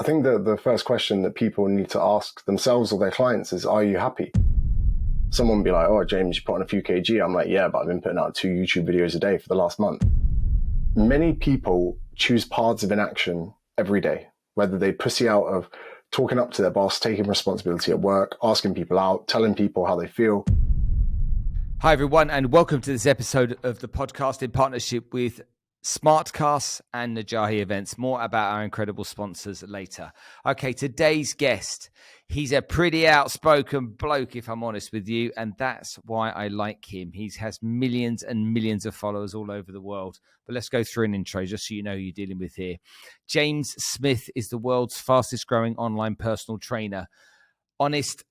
I think that the first question that people need to ask themselves or their clients is, are you happy? Someone would be like, oh, James, you put on a few kg. I'm like, yeah, but I've been putting out 2 YouTube videos a day for the last month. Many people choose paths of inaction every day, whether they pussy out of talking up to their boss, taking responsibility at work, asking people out, telling people how they feel. Hi, everyone, and welcome to this episode of the podcast in partnership with Smartcasts and Najahi Events. More about our incredible sponsors later. Okay, today's guest, he's a pretty outspoken bloke, if I'm honest with you, and that's why I like him. He has millions and millions of followers all over the world. But let's go through an intro just so you know who you're dealing with here. James Smith is the world's fastest growing online personal trainer. Honest,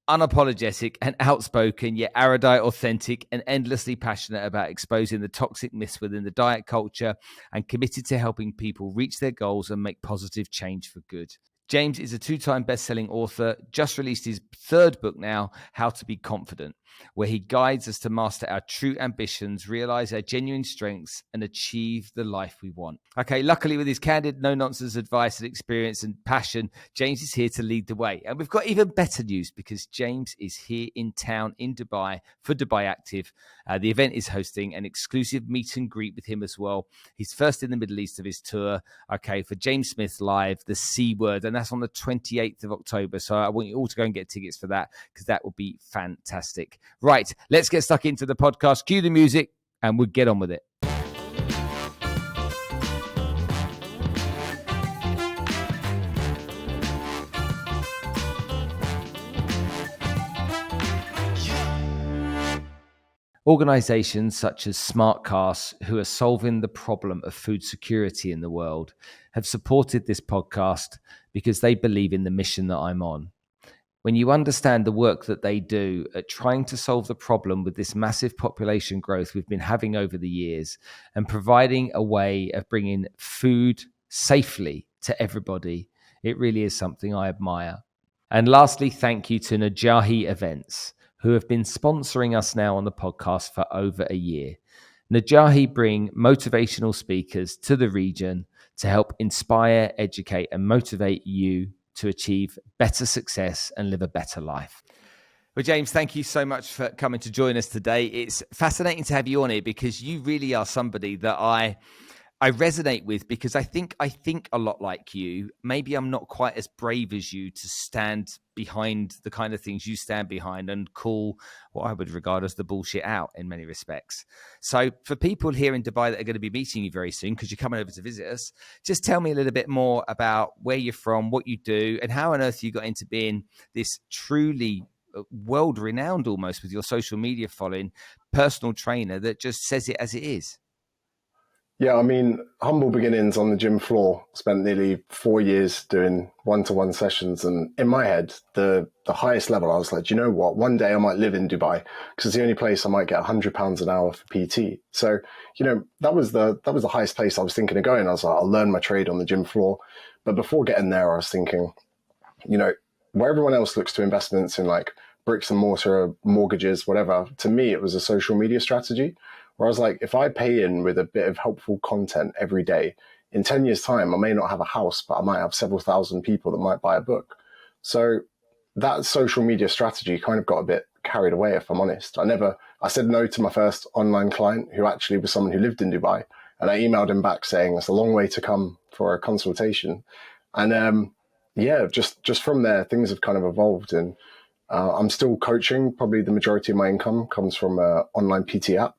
unapologetic and outspoken, yet erudite, authentic, and endlessly passionate about exposing the toxic myths within the diet culture and committed to helping people reach their goals and make positive change for good. James is a 2-time best-selling author, just released his 3rd book now, How to Be Confident, where he guides us to master our true ambitions, realize our genuine strengths, and achieve the life we want. Okay, luckily with his candid, no-nonsense advice and experience and passion, James is here to lead the way. And we've got even better news because James is here in town in Dubai for Dubai Active. The event is hosting an exclusive meet and greet with him as well. He's first in the Middle East of his tour, okay, for James Smith Live, the C Word, and that's on the 28th of October. So I want you all to go and get tickets for that because that will be fantastic. Right, let's get stuck into the podcast. Cue the music and we'll get on with it. Organizations such as Smartcasts, who are solving the problem of food security in the world, have supported this podcast because they believe in the mission that I'm on. When you understand the work that they do at trying to solve the problem with this massive population growth we've been having over the years and providing a way of bringing food safely to everybody, it really is something I admire. And lastly, thank you to Najahi Events, who have been sponsoring us now on the podcast for over a year. Najahi bring motivational speakers to the region to help inspire, educate, and motivate you to achieve better success and live a better life. Well, James, thank you so much for coming to join us today. It's fascinating to have you on here because you really are somebody that I resonate with because I think a lot like you. Maybe I'm not quite as brave as you to stand behind the kind of things you stand behind and call what I would regard as the bullshit out in many respects. So for people here in Dubai that are going to be meeting you very soon, because you're coming over to visit us, just tell me a little bit more about where you're from, what you do, and how on earth you got into being this truly world-renowned almost with your social media following personal trainer that just says it as it is. Yeah, I mean, humble beginnings on the gym floor. Spent nearly 4 years doing one-to-one sessions. And in my head, the highest level, I was like, do you know what? One day I might live in Dubai because it's the only place I might get £100 an hour for PT. So, that was the highest place I was thinking of going. I was like, I'll learn my trade on the gym floor. But before getting there, I was thinking, where everyone else looks to investments in like bricks and mortar, mortgages, whatever, to me, it was a social media strategy. Where I was like, if I pay in with a bit of helpful content every day, in 10 years' time, I may not have a house, but I might have several thousand people that might buy a book. So that social media strategy kind of got a bit carried away, if I'm honest. I said no to my first online client, who actually was someone who lived in Dubai. And I emailed him back saying, it's a long way to come for a consultation. And just from there, things have kind of evolved. And I'm still coaching. Probably the majority of my income comes from an online PT app.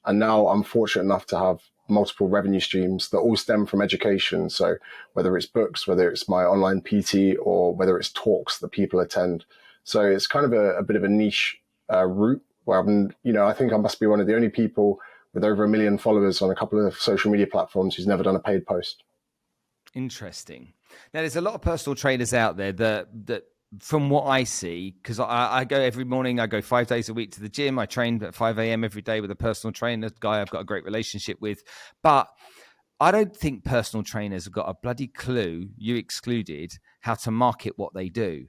And now I'm fortunate enough to have multiple revenue streams that all stem from education. So whether it's books, whether it's my online PT, or whether it's talks that people attend. So it's kind of a bit of a niche route where I think I must be one of the only people with over 1 million followers on a couple of social media platforms who's never done a paid post. Interesting. Now, there's a lot of personal trainers out there that from what I see, because I go every morning, I go 5 days a week to the gym. I train at 5 a.m. every day with a personal trainer, guy I've got a great relationship with. But I don't think personal trainers have got a bloody clue, you excluded, how to market what they do.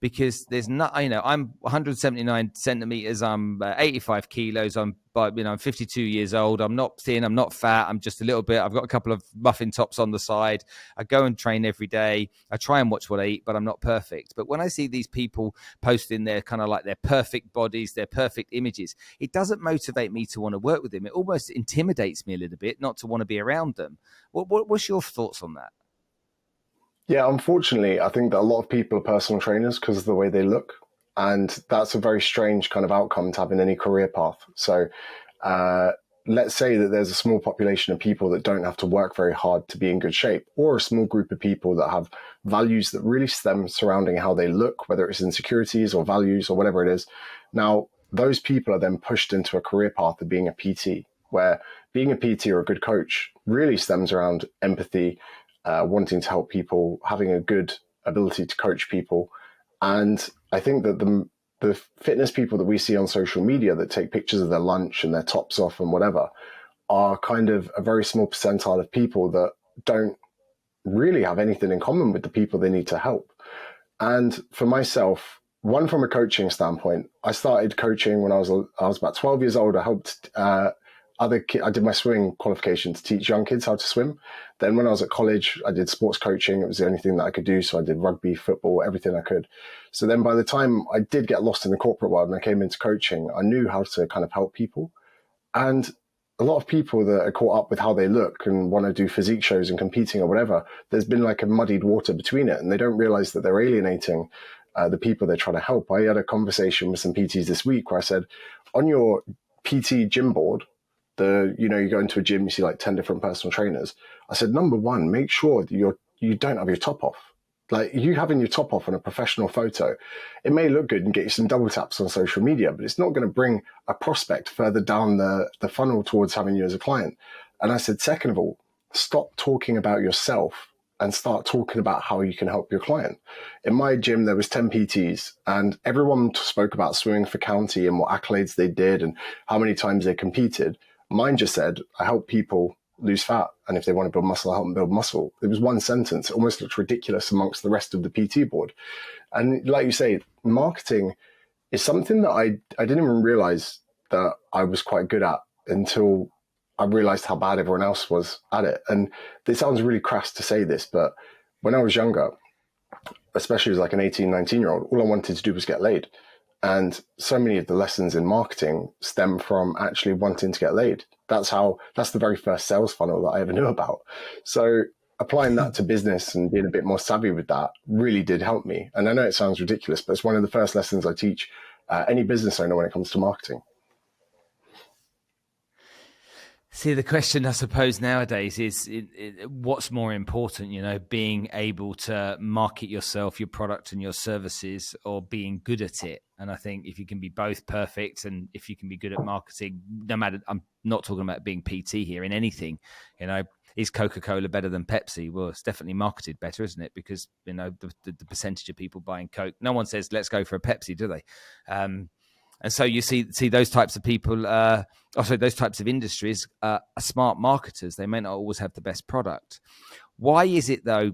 because there's not, I'm 179 centimeters, I'm 85 kilos, I'm 52 years old. I'm not thin, I'm not fat, I'm just a little bit. I've got a couple of muffin tops on the side. I go and train every day. I try and watch what I eat, but I'm not perfect. But when I see these people posting their kind of like their perfect bodies, their perfect images, it doesn't motivate me to want to work with them. It almost intimidates me a little bit not to want to be around them. What's your thoughts on that? Yeah, unfortunately, I think that a lot of people are personal trainers because of the way they look. And that's a very strange kind of outcome to have in any career path. So uh, let's say that there's a small population of people that don't have to work very hard to be in good shape, or a small group of people that have values that really stem surrounding how they look, whether it's insecurities or values or whatever it is. Now, those people are then pushed into a career path of being a PT, where being a PT or a good coach really stems around empathy, wanting to help people, having a good ability to coach people. And I think that the fitness people that we see on social media that take pictures of their lunch and their tops off and whatever are kind of a very small percentile of people that don't really have anything in common with the people they need to help. And for myself, one, from a coaching standpoint, I started coaching when I was about 12 years old. I helped I did my swimming qualification to teach young kids how to swim. Then when I was at college, I did sports coaching. It was the only thing that I could do. So I did rugby, football, everything I could. So then by the time I did get lost in the corporate world and I came into coaching, I knew how to kind of help people. And a lot of people that are caught up with how they look and want to do physique shows and competing or whatever, there's been like a muddied water between it, and they don't realize that they're alienating the people they're trying to help. I had a conversation with some PTs this week where I said, on your PT gym board, you go into a gym, you see like 10 different personal trainers. I said, number one, make sure that you don't have your top off. Like, you having your top off on a professional photo, it may look good and get you some double taps on social media, but it's not going to bring a prospect further down the funnel towards having you as a client. And I said, second of all, stop talking about yourself and start talking about how you can help your client. In my gym, there was 10 PTs and everyone spoke about swimming for county and what accolades they did and how many times they competed. Mine just said, I help people lose fat, and if they want to build muscle, I help them build muscle. It was one sentence. It almost looked ridiculous amongst the rest of the PT board. And like you say, marketing is something that I didn't even realize that I was quite good at until I realized how bad everyone else was at it. And it sounds really crass to say this, but when I was younger, especially as like an 18, 19-year-old, all I wanted to do was get laid. And so many of the lessons in marketing stem from actually wanting to get laid. That's the very first sales funnel that I ever knew about. So applying that to business and being a bit more savvy with that really did help me. And I know it sounds ridiculous, but it's one of the first lessons I teach any business owner when it comes to marketing. See, the question, I suppose, nowadays is what's more important, being able to market yourself, your product and your services, or being good at it. And I think if you can be both perfect, and if you can be good at marketing, no matter, I'm not talking about being PT here, in anything, is Coca-Cola better than Pepsi? Well, it's definitely marketed better, isn't it? Because, the percentage of people buying Coke, no one says, let's go for a Pepsi, do they? And so you see those types of people, those types of industries are smart marketers. They may not always have the best product. Why is it though?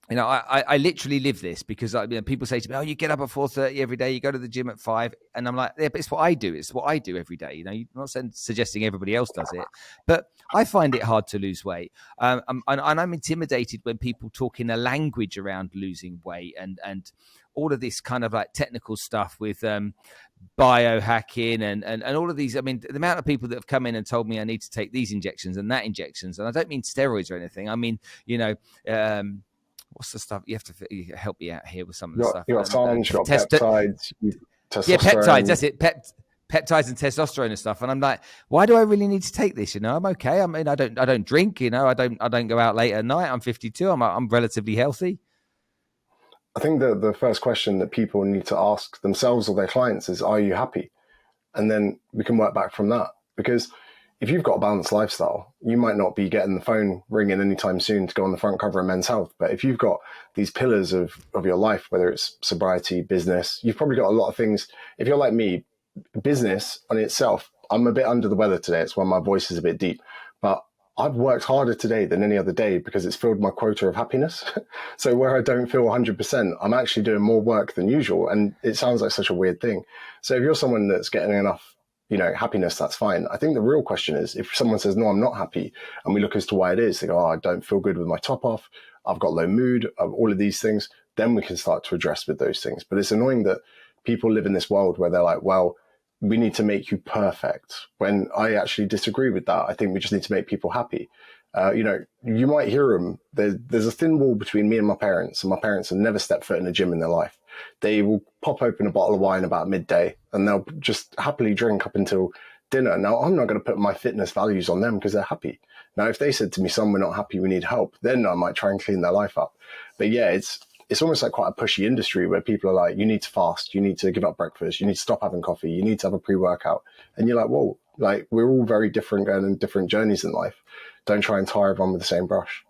I literally live this because people say to me, "Oh, you get up at 4:30 every day. You go to the gym at 5," and I'm like, "Yeah, but it's what I do. It's what I do every day." I'm not suggesting everybody else does it, but I find it hard to lose weight, and I'm intimidated when people talk in a language around losing weight and all of this kind of like technical stuff with biohacking and all of these. I mean, the amount of people that have come in and told me I need to take these injections and that injections, and I don't mean steroids or anything. I mean, what's the stuff you have to help me out here with some of the stuff? You got SARMs, you got peptides, testosterone. Yeah, peptides. That's it. Peptides and testosterone and stuff. And I'm like, why do I really need to take this? I'm okay. I mean, I don't drink. I don't go out late at night. I'm 52. I'm relatively healthy. I think the first question that people need to ask themselves or their clients is, are you happy? And then we can work back from that. Because if you've got a balanced lifestyle, you might not be getting the phone ringing anytime soon to go on the front cover of Men's Health. But if you've got these pillars of your life, whether it's sobriety, business, you've probably got a lot of things. If you're like me, business on itself, I'm a bit under the weather today. It's why my voice is a bit deep. But I've worked harder today than any other day because it's filled my quota of happiness. So where I don't feel 100%, I'm actually doing more work than usual. And it sounds like such a weird thing. So if you're someone that's getting enough, happiness, that's fine. I think the real question is if someone says, no, I'm not happy, and we look as to why it is, they go, oh, I don't feel good with my top off. I've got low mood, all of these things. Then we can start to address with those things. But it's annoying that people live in this world where they're like, well, we need to make you perfect, when I actually disagree with that. I think we just need to make people happy. You might hear them. There's a thin wall between me and my parents have never stepped foot in a gym in their life. They will pop open a bottle of wine about midday and they'll just happily drink up until dinner. Now, I'm not going to put my fitness values on them because they're happy. Now, if they said to me, son, we're not happy, we need help, then I might try and clean their life up. But yeah, it's almost like quite a pushy industry where people are like, you need to fast, you need to give up breakfast, you need to stop having coffee, you need to have a pre-workout. And you're like, whoa, like we're all very different, going in different journeys in life. Don't try and tie everyone with the same brush.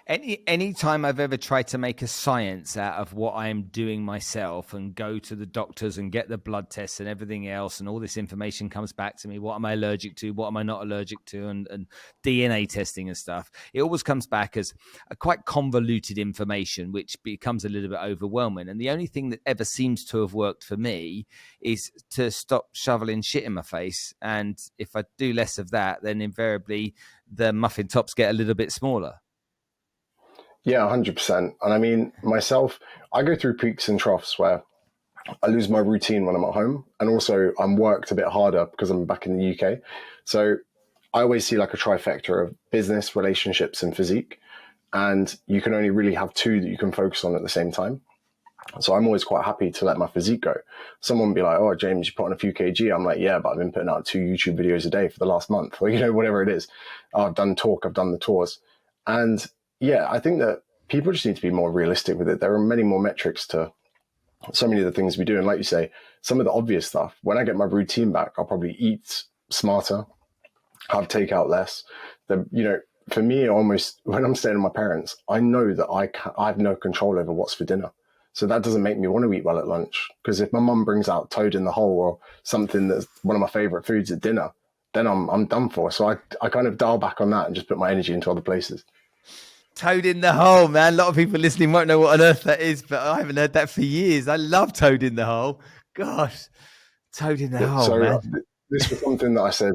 Any time I've ever tried to make a science out of what I'm doing myself and go to the doctors and get the blood tests and everything else, and all this information comes back to me, what am I allergic to, what am I not allergic to, and DNA testing and stuff, it always comes back as a quite convoluted information, which becomes a little bit overwhelming. And the only thing that ever seems to have worked for me is to stop shoveling shit in my face. And if I do less of that, then invariably the muffin tops get a little bit smaller. Yeah, 100%. And I mean, myself, I go through peaks and troughs where I lose my routine when I'm at home. And also I'm worked a bit harder because I'm back in the UK. So I always see like a trifecta of business, relationships, and physique. And you can only really have two that you can focus on at the same time. So I'm always quite happy to let my physique go. Someone will be like, oh, James, you put on a few kg. I'm like, yeah, but I've been putting out 2 YouTube videos a day for the last month, or, whatever it is. I've done I've done the tours. And yeah, I think that people just need to be more realistic with it. There are many more metrics to so many of the things we do. And like you say, some of the obvious stuff, when I get my routine back, I'll probably eat smarter, have takeout less. For me, almost when I'm staying with my parents, I know that I have no control over what's for dinner. So that doesn't make me want to eat well at lunch. Because if my mum brings out toad in the hole or something that's one of my favorite foods at dinner, then I'm done for. So I kind of dial back on that and just put my energy into other places. Toad in the hole, man. A lot of people listening won't know what on earth that is, but I haven't heard that for years. I love toad in the hole. Gosh, toad in the hole, man. This was something that I said,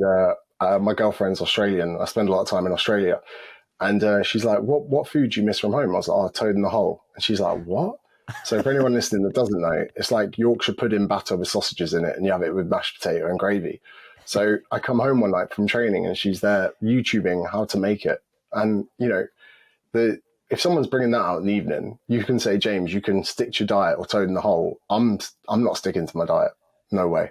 my girlfriend's Australian. I spend a lot of time in Australia. And she's like, what food do you miss from home? I was like, oh, toad in the hole. And she's like, what? So for anyone listening that doesn't know, it's like Yorkshire pudding batter with sausages in it, and you have it with mashed potato and gravy. So I come home one night from training and she's there YouTubing how to make it. And, if someone's bringing that out in the evening, you can say, James, you can stick to your diet or toad in the hole. I'm not sticking to my diet. No way.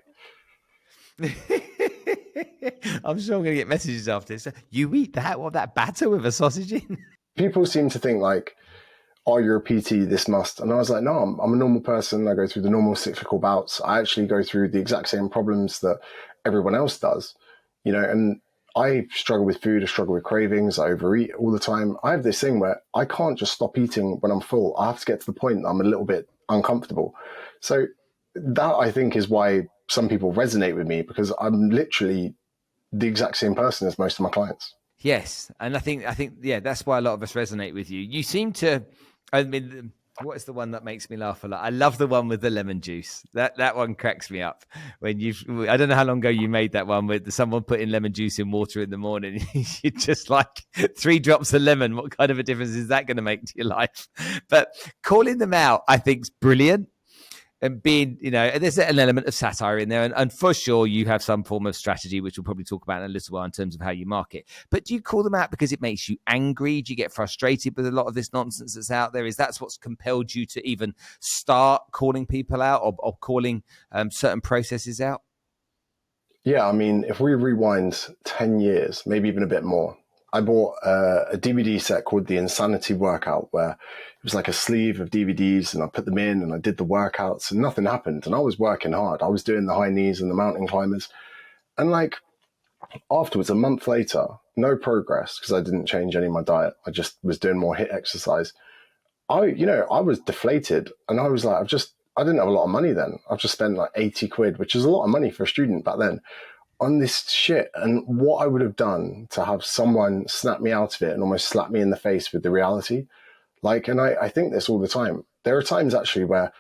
I'm sure I'm going to get messages after this. You eat that? What, that batter with a sausage in? People seem to think like, oh, you're a PT, this must. And I was like, no, I'm a normal person. I go through the normal cyclical bouts. I actually go through the exact same problems that everyone else does, and I struggle with food. I struggle with cravings. I overeat all the time. I have this thing where I can't just stop eating when I'm full. I have to get to the point that I'm a little bit uncomfortable. So that, I think, is why some people resonate with me, because I'm literally the exact same person as most of my clients. Yes. And I think, yeah, that's why a lot of us resonate with you. You seem to, I mean, what is the one that makes me laugh a lot? I love the one with the lemon juice. That one cracks me up. When I don't know how long ago you made that one with someone putting lemon juice in water in the morning. You just like 3 drops of lemon. What kind of a difference is that going to make to your life? But calling them out, I think, is brilliant. And being, there's an element of satire in there. And for sure, you have some form of strategy, which we'll probably talk about in a little while in terms of how you market. But do you call them out because it makes you angry? Do you get frustrated with a lot of this nonsense that's out there? Is that what's compelled you to even start calling people out or calling certain processes out? Yeah, I mean, if we rewind 10 years, maybe even a bit more, I bought a DVD set called The Insanity Workout, where it was like a sleeve of DVDs, and I put them in and I did the workouts and nothing happened. And I was working hard. I was doing the high knees and the mountain climbers. And like afterwards, a month later, no progress because I didn't change any of my diet. I just was doing more HIIT exercise. I was deflated, and I was like, I didn't have a lot of money then. I've just spent like 80 quid, which is a lot of money for a student back then, on this shit, and what I would have done to have someone snap me out of it and almost slap me in the face with the reality. Like, and I think this all the time. There are times actually where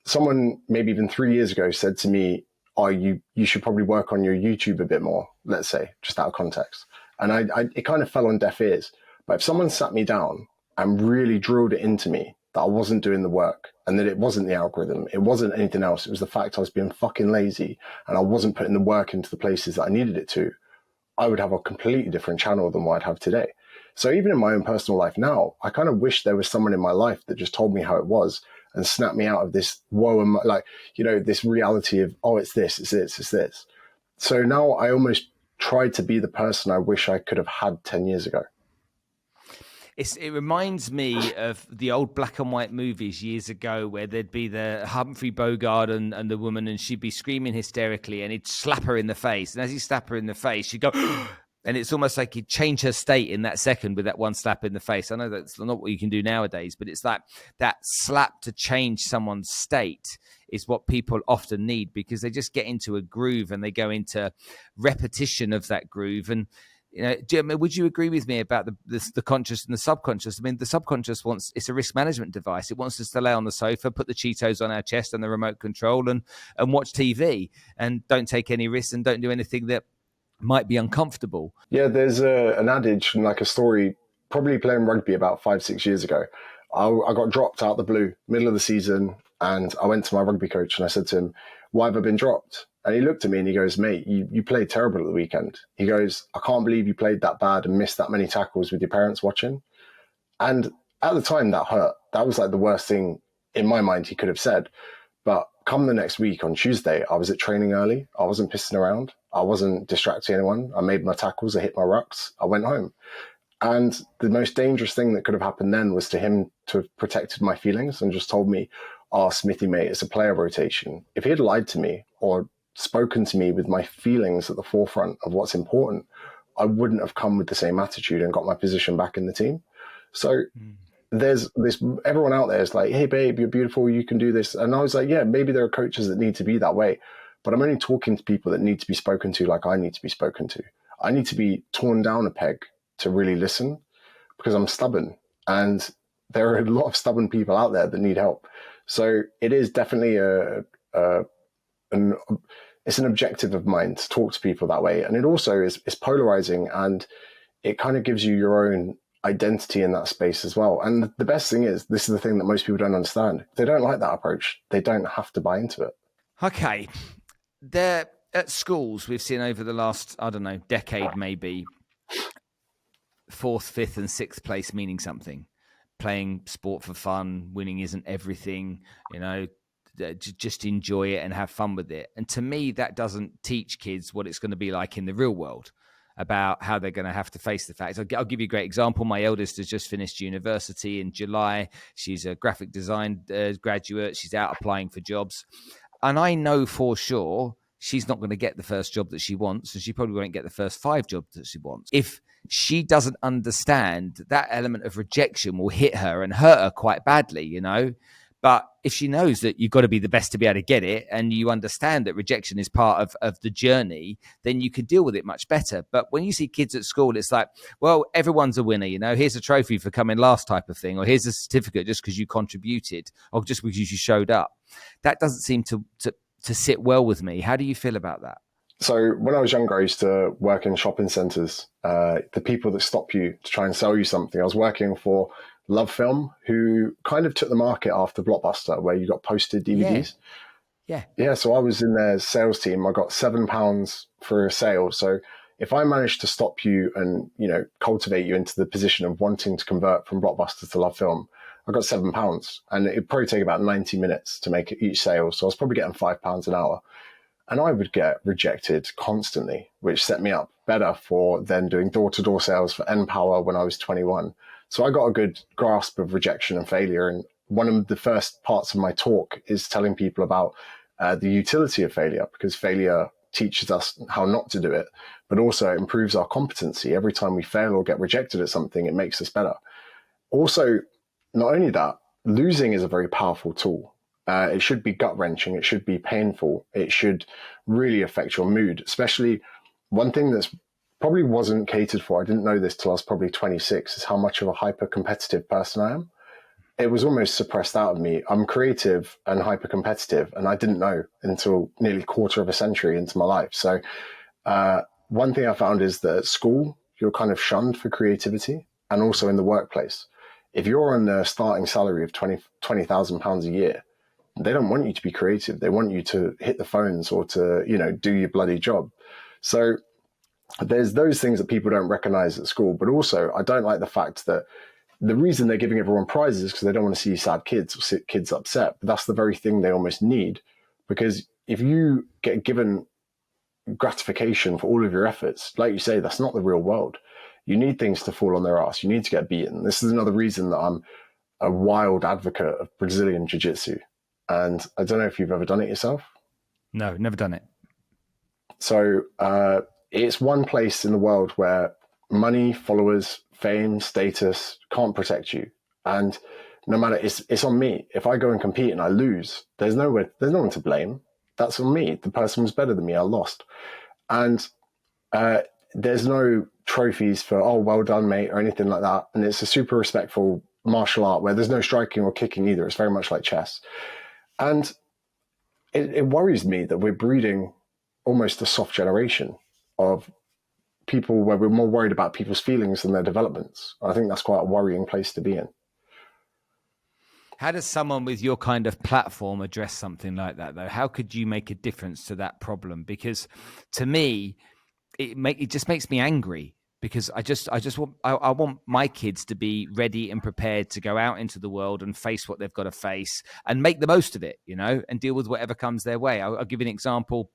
someone maybe even 3 years ago said to me, "Oh, you should probably work on your YouTube a bit more." Let's say, just out of context, and it kind of fell on deaf ears. But if someone sat me down and really drilled it into me that I wasn't doing the work and that it wasn't the algorithm, it wasn't anything else, it was the fact I was being fucking lazy and I wasn't putting the work into the places that I needed it to, I would have a completely different channel than what I'd have today. So even in my own personal life now, I kind of wish there was someone in my life that just told me how it was and snapped me out of this like, this reality of, oh, it's this, it's this, it's this. So now I almost try to be the person I wish I could have had 10 years ago. It reminds me of the old black and white movies years ago where there'd be the Humphrey Bogart and the woman, and she'd be screaming hysterically and he'd slap her in the face. And as he slapped her in the face, she'd go, and it's almost like he'd change her state in that second with that one slap in the face. I know that's not what you can do nowadays, but it's like that slap to change someone's state is what people often need, because they just get into a groove and they go into repetition of that groove. And would you agree with me about the conscious and the subconscious? I mean, the subconscious it's a risk management device. It wants us to lay on the sofa, put the Cheetos on our chest and the remote control and watch TV and don't take any risks and don't do anything that might be uncomfortable. Yeah, there's an adage and like a story, probably playing rugby about 5-6 years ago. I got dropped out the blue, middle of the season, and I went to my rugby coach and I said to him, "Why have I been dropped?" And he looked at me and he goes, "Mate, you played terrible at the weekend." He goes, "I can't believe you played that bad and missed that many tackles with your parents watching." And at the time that hurt. That was like the worst thing in my mind he could have said. But come the next week on Tuesday, I was at training early. I wasn't pissing around. I wasn't distracting anyone. I made my tackles. I hit my rucks. I went home. And the most dangerous thing that could have happened then was to him to have protected my feelings and just told me, "Oh, Smithy, mate, it's a player rotation." If he had lied to me or spoken to me with my feelings at the forefront of what's important, I wouldn't have come with the same attitude and got my position back in the team. So there's this, everyone out there is like, "Hey, babe, you're beautiful. You can do this." And I was like, yeah, maybe there are coaches that need to be that way, but I'm only talking to people that need to be spoken to like I need to be spoken to. I need to be torn down a peg to really listen because I'm stubborn, and there are a lot of stubborn people out there that need help. So it is definitely it's an objective of mine to talk to people that way. And it also is polarizing, and it kind of gives you your own identity in that space as well. And the best thing is, this is the thing that most people don't understand. If they don't like that approach, they don't have to buy into it. Okay. There at schools, we've seen over the last, I don't know, decade maybe, 4th, 5th, and 6th place meaning something. Playing sport for fun, winning isn't everything, just enjoy it and have fun with it. And to me, that doesn't teach kids what it's going to be like in the real world, about how they're going to have to face the facts. I'll give you a great example. My eldest has just finished university in July. She's a graphic design graduate. She's out applying for jobs. And I know for sure she's not going to get the first job that she wants, and she probably won't get the first 5 jobs that she wants. If she doesn't understand, that element of rejection will hit her and hurt her quite badly, But if she knows that you've got to be the best to be able to get it, and you understand that rejection is part of the journey, then you can deal with it much better. But when you see kids at school, it's like, well, everyone's a winner, here's a trophy for coming last type of thing, or here's a certificate just because you contributed or just because you showed up. That doesn't seem to sit well with me. How do you feel about that? So when I was younger, I used to work in shopping centres. The people that stop you to try and sell you something. I was working for Love Film, who kind of took the market after Blockbuster, where you got posted DVDs. Yeah. So I was in their sales team. I got £7 for a sale. So if I managed to stop you and, cultivate you into the position of wanting to convert from Blockbuster to Love Film, I got £7. And it'd probably take about 90 minutes to make each sale. So I was probably getting £5 an hour. And I would get rejected constantly, which set me up better for then doing door-to-door sales for N-Power when I was 21. So I got a good grasp of rejection and failure. And one of the first parts of my talk is telling people about the utility of failure, because failure teaches us how not to do it, but also improves our competency. Every time we fail or get rejected at something, it makes us better. Also, not only that, losing is a very powerful tool. It should be gut wrenching. It should be painful. It should really affect your mood. Especially one thing that's probably wasn't catered for. I didn't know this till I was probably 26 is how much of a hyper competitive person I am. It was almost suppressed out of me. I'm creative and hyper competitive, and I didn't know until nearly a quarter of a century into my life. So one thing I found is that at school, you're kind of shunned for creativity, and also in the workplace. If you're on a starting salary of £20,000 a year, they don't want you to be creative. They want you to hit the phones or to, do your bloody job. So there's those things that people don't recognize at school. But also, I don't like the fact that the reason they're giving everyone prizes is because they don't want to see sad kids or see kids upset. But that's the very thing they almost need. Because if you get given gratification for all of your efforts, like you say, that's not the real world. You need things to fall on their ass. You need to get beaten. This is another reason that I'm a wild advocate of Brazilian jiu-jitsu. And I don't know if you've ever done it yourself. No, never done it. So it's one place in the world where money, followers, fame, status can't protect you. And no matter, it's on me. If I go and compete and I lose, there's no one to blame. That's on me. The person was better than me. I lost. And there's no trophies for, oh, well done, mate, or anything like that. And it's a super respectful martial art where there's no striking or kicking either. It's very much like chess. And it worries me that we're breeding almost a soft generation of people where we're more worried about people's feelings than their developments. I think that's quite a worrying place to be in. How does someone with your kind of platform address something like that, though? How could you make a difference to that problem? Because to me, it just makes me angry. Because I want my kids to be ready and prepared to go out into the world and face what they've got to face and make the most of it, and deal with whatever comes their way. I'll give you an example.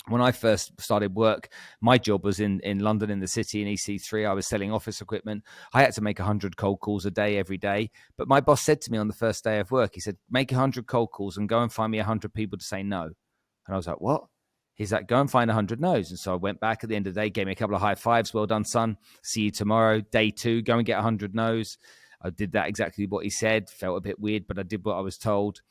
When I first started work, my job was in London, in the city, in EC3. I was selling office equipment. I had to make 100 cold calls a day, every day. But my boss said to me on the first day of work, he said, make 100 cold calls and go and find me 100 people to say no. And I was like, what? He's like, go and find 100 no's. And so I went back at the end of the day, gave me a couple of high fives. Well done, son. See you tomorrow. Day 2, go and get 100 no's. I did that exactly what he said. Felt a bit weird, but I did what I was told.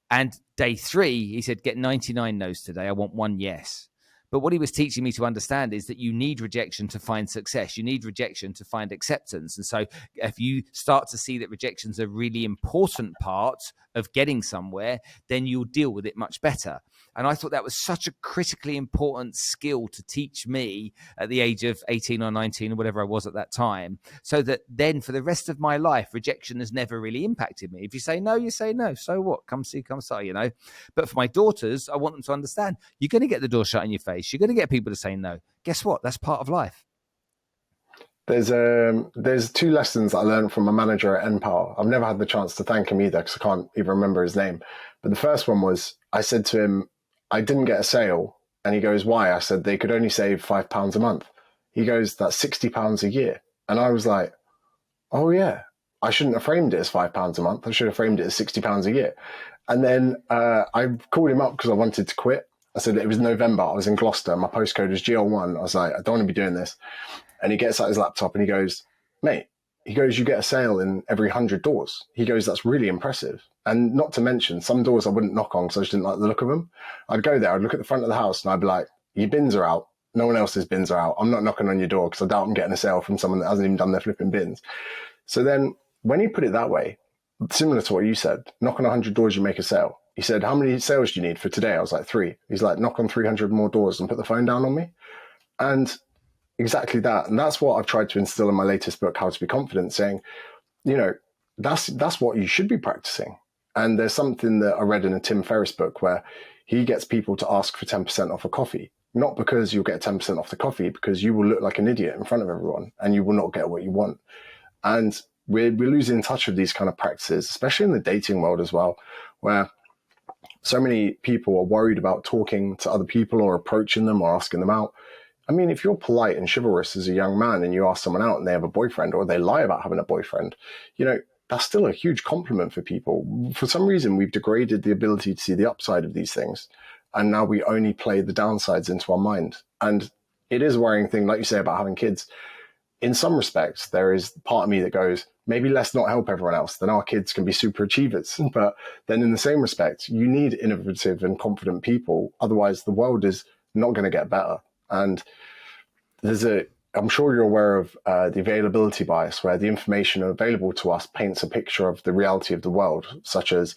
And day 3, he said, get 99 no's today. I want 1 yes. But what he was teaching me to understand is that you need rejection to find success. You need rejection to find acceptance. And so if you start to see that rejection's a really important part of getting somewhere, then you'll deal with it much better. And I thought that was such a critically important skill to teach me at the age of 18 or 19 or whatever I was at that time, so that then for the rest of my life, rejection has never really impacted me. If you say no, you say no. So what? Come see, come say, But for my daughters, I want them to understand you're going to get the door shut in your face. You're going to get people to say no. Guess what? That's part of life. There's 2 lessons I learned from a manager at Empower. I've never had the chance to thank him either because I can't even remember his name. But the first one was, I said to him, I didn't get a sale. And he goes, why? I said, they could only save £5 a month. He goes, that's £60 a year. And I was like, oh yeah, I shouldn't have framed it as £5 a month. I should have framed it as £60 a year. And then I called him up because I wanted to quit. I said, it was November. I was in Gloucester. My postcode was GL1. I was like, I don't want to be doing this. And he gets out his laptop and he goes, mate, he goes, you get a sale in every 100 doors. He goes, that's really impressive. And not to mention, some doors I wouldn't knock on because I just didn't like the look of them. I'd go there, I'd look at the front of the house and I'd be like, your bins are out. No one else's bins are out. I'm not knocking on your door because I doubt I'm getting a sale from someone that hasn't even done their flipping bins. So then when he put it that way, similar to what you said, knock on 100 doors, you make a sale. He said, how many sales do you need for today? I was like, 3. He's like, knock on 300 more doors and put the phone down on me. And exactly that. And that's what I've tried to instill in my latest book, How to Be Confident, saying, that's what you should be practicing. And there's something that I read in a Tim Ferriss book where he gets people to ask for 10% off a coffee, not because you'll get 10% off the coffee, because you will look like an idiot in front of everyone and you will not get what you want. And we're losing touch with these kind of practices, especially in the dating world as well, where so many people are worried about talking to other people or approaching them or asking them out. I mean, if you're polite and chivalrous as a young man and you ask someone out and they have a boyfriend or they lie about having a boyfriend, that's still a huge compliment for people. For some reason, we've degraded the ability to see the upside of these things. And now we only play the downsides into our mind. And it is a worrying thing, like you say, about having kids. in some respects, there is part of me that goes, maybe let's not help everyone else. Then our kids can be super achievers. But then in the same respect, you need innovative and confident people. Otherwise, the world is not going to get better. And I'm sure you're aware of the availability bias, where the information available to us paints a picture of the reality of the world, such as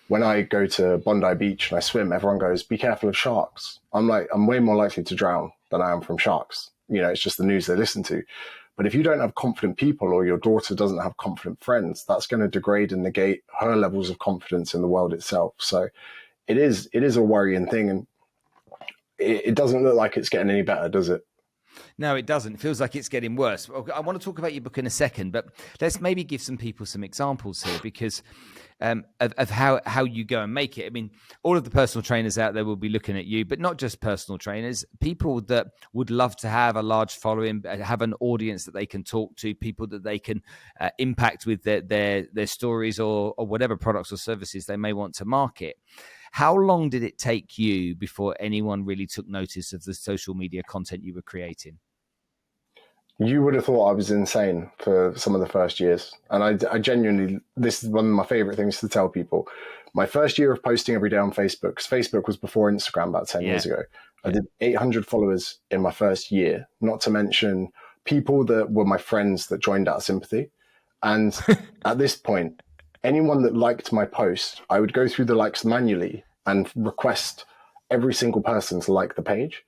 when I go to Bondi Beach and I swim, everyone goes, be careful of sharks. I'm like, I'm way more likely to drown than I am from sharks. It's just the news they listen to. But if you don't have confident people, or your daughter doesn't have confident friends, that's going to degrade and negate her levels of confidence in the world itself. So it is a worrying thing. And it doesn't look like it's getting any better, does it? No, it doesn't. It feels like it's getting worse. I want to talk about your book in a second, but let's maybe give some people some examples here, because of how you go and make it. I mean, all of the personal trainers out there will be looking at you, but not just personal trainers, people that would love to have a large following, have an audience that they can talk to, people that they can impact with their stories or whatever products or services they may want to market. How long did it take you before anyone really took notice of the social media content you were creating? You would have thought I was insane for some of the first years. And I genuinely, this is one of my favorite things to tell people. My first year of posting every day on Facebook, because Facebook was before Instagram about 10 years ago. I did 800 followers in my first year, not to mention people that were my friends that joined out of sympathy. And at this point, anyone that liked my post, I would go through the likes manually and request every single person to like the page.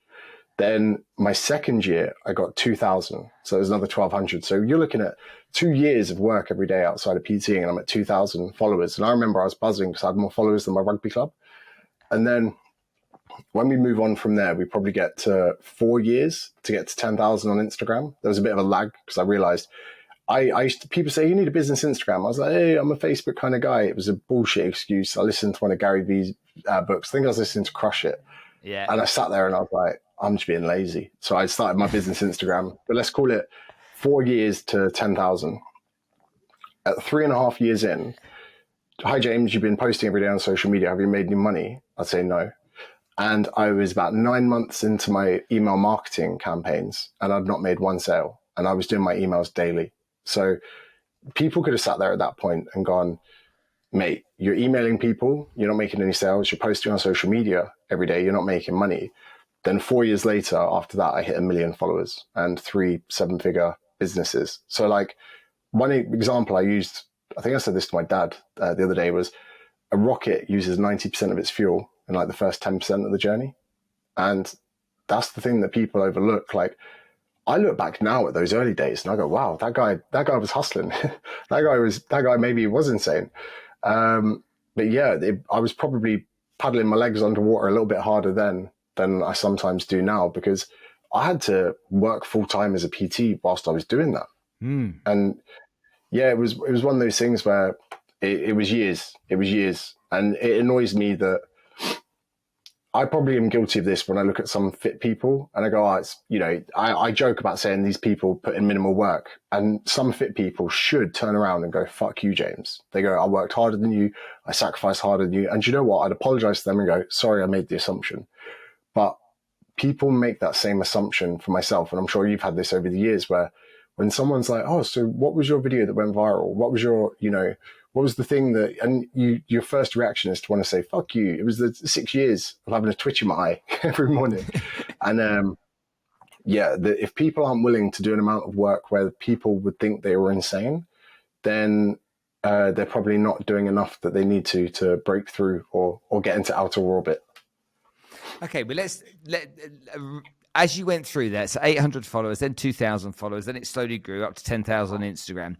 Then my second year, I got 2,000. So it was another 1,200. So you're looking at 2 years of work every day outside of PTing, and I'm at 2,000 followers. And I remember I was buzzing because I had more followers than my rugby club. And then when we move on from there, we probably get to 4 years to get to 10,000 on Instagram. There was a bit of a lag because I realized people say, you need a business Instagram. I was like, hey, I'm a Facebook kind of guy. It was a bullshit excuse. I listened to one of Gary Vee's books. I think I was listening to Crush It. Yeah. And I sat there and I was like, I'm just being lazy. So I started my business Instagram, but let's call it 4 years to 10,000. At 3.5 years in, hi, James, you've been posting every day on social media. Have you made any money? I'd say no. And I was about 9 months into my email marketing campaigns and I'd not made one sale. And I was doing my emails daily. So people could have sat there at that point and gone, mate, you're emailing people, you're not making any sales, you're posting on social media every day, you're not making money. Then 4 years later, after that, I hit 1 million followers and 3 7-figure businesses. So like one example I used, I think I said this to my dad the other day, was a rocket uses 90% of its fuel in like the first 10% of the journey. And that's the thing that people overlook. Like I look back now at those early days and I go, wow, that guy was hustling. that guy maybe was insane. But yeah, I was probably paddling my legs underwater a little bit harder then than I sometimes do now, because I had to work full time as a PT whilst I was doing that. And yeah, it was one of those things where it was years. And it annoys me that I probably am guilty of this when I look at some fit people and I go, I joke about saying these people put in minimal work, and some fit people should turn around and go, fuck you, James. They go, I worked harder than you. I sacrificed harder than you. And you know what? I'd apologize to them and go, sorry, I made the assumption. But people make that same assumption for myself. And I'm sure you've had this over the years where when someone's like, oh, so what was your video that went viral? What was what was the thing that, and your first reaction is to want to say, fuck you. It was the 6 years of having a twitch in my eye every morning. And if people aren't willing to do an amount of work where people would think they were insane, then they're probably not doing enough that they need to break through or get into outer orbit. Okay, but as you went through that, so 800 followers, then 2,000 followers, then it slowly grew up to 10,000 on Instagram.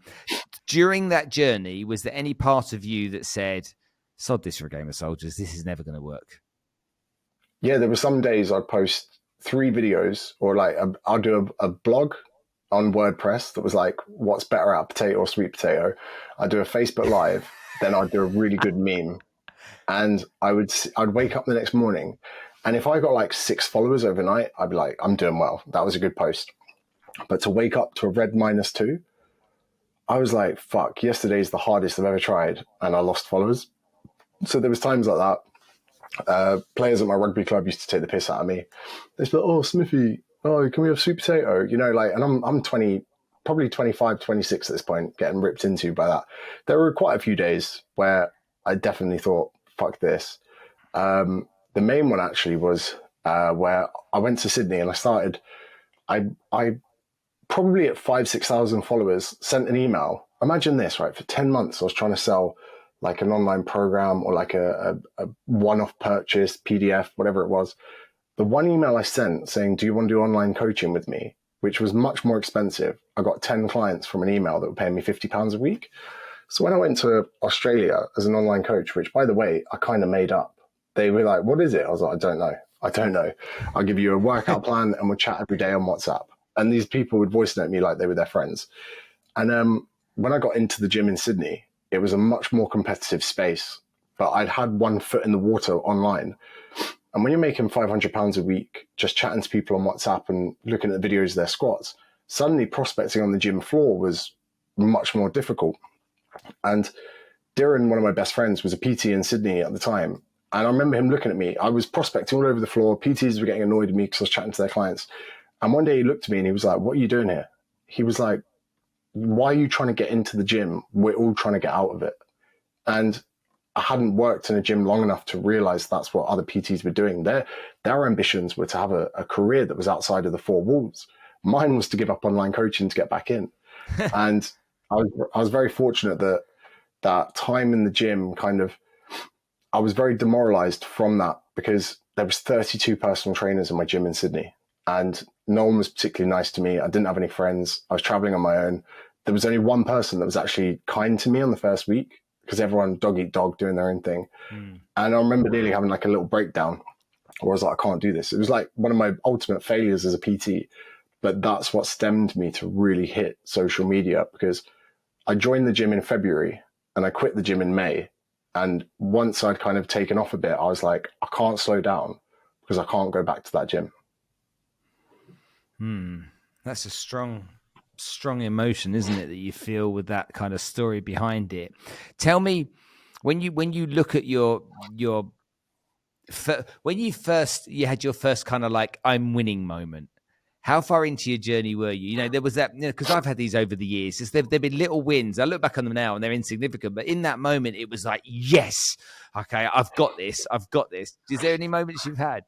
During that journey, was there any part of you that said, sod this for a game of soldiers, this is never going to work? Yeah, there were some days I'd post 3 videos, or like I'll do a blog on WordPress that was like, what's better out, potato or sweet potato? I'd do a Facebook Live, then I'd do a really good meme. And I'd wake up the next morning, and if I got like 6 followers overnight, I'd be like, I'm doing well. That was a good post. But to wake up to a red -2, I was like, fuck, yesterday's the hardest I've ever tried, and I lost followers. So there was times like that. Players at my rugby club used to take the piss out of me. They'd be like, oh, Smithy, oh, can we have sweet potato? And I'm 20 probably 25, 26 at this point, getting ripped into by that. There were quite a few days where I definitely thought, fuck this. The main one actually was where I went to Sydney and I probably at 6,000 followers sent an email. Imagine this, right? For 10 months, I was trying to sell like an online program or like a one-off purchase, PDF, whatever it was. The one email I sent saying, do you want to do online coaching with me? Which was much more expensive. I got 10 clients from an email that were paying me £50 a week. So when I went to Australia as an online coach, which by the way, I kind of made up, they were like, what is it? I was like, I don't know. I'll give you a workout plan and we'll chat every day on WhatsApp. And these people would voice note me like they were their friends. And when I got into the gym in Sydney, it was a much more competitive space, but I'd had one foot in the water online. And when you're making £500 a week, just chatting to people on WhatsApp and looking at the videos of their squats, suddenly prospecting on the gym floor was much more difficult. And Darren, one of my best friends, was a PT in Sydney at the time. And I remember him looking at me. I was prospecting all over the floor. PTs were getting annoyed at me because I was chatting to their clients. And one day he looked at me and he was like, what are you doing here? He was like, why are you trying to get into the gym? We're all trying to get out of it. And I hadn't worked in a gym long enough to realize that's what other PTs were doing. Their ambitions were to have a career that was outside of the four walls. Mine was to give up online coaching to get back in. And I was very fortunate that time in the gym I was very demoralized from that because there was 32 personal trainers in my gym in Sydney and no one was particularly nice to me. I didn't have any friends. I was traveling on my own. There was only one person that was actually kind to me on the first week because everyone dog eat dog doing their own thing. And I remember nearly having like a little breakdown where I was like, I can't do this. It was like one of my ultimate failures as a PT, but that's what stemmed me to really hit social media because I joined the gym in February and I quit the gym in May. And once I'd kind of taken off a bit, I was like, I can't slow down because I can't go back to that gym. That's a strong emotion, isn't it, that you feel with that kind of story behind it. Tell me, when you look at when you had your first kind of like I'm winning moment, how far into your journey were you? You know, there was that, because I've had these over the years. There've been little wins. I look back on them now and they're insignificant, but in that moment, it was like, yes, okay, I've got this. Is there any moments you've had?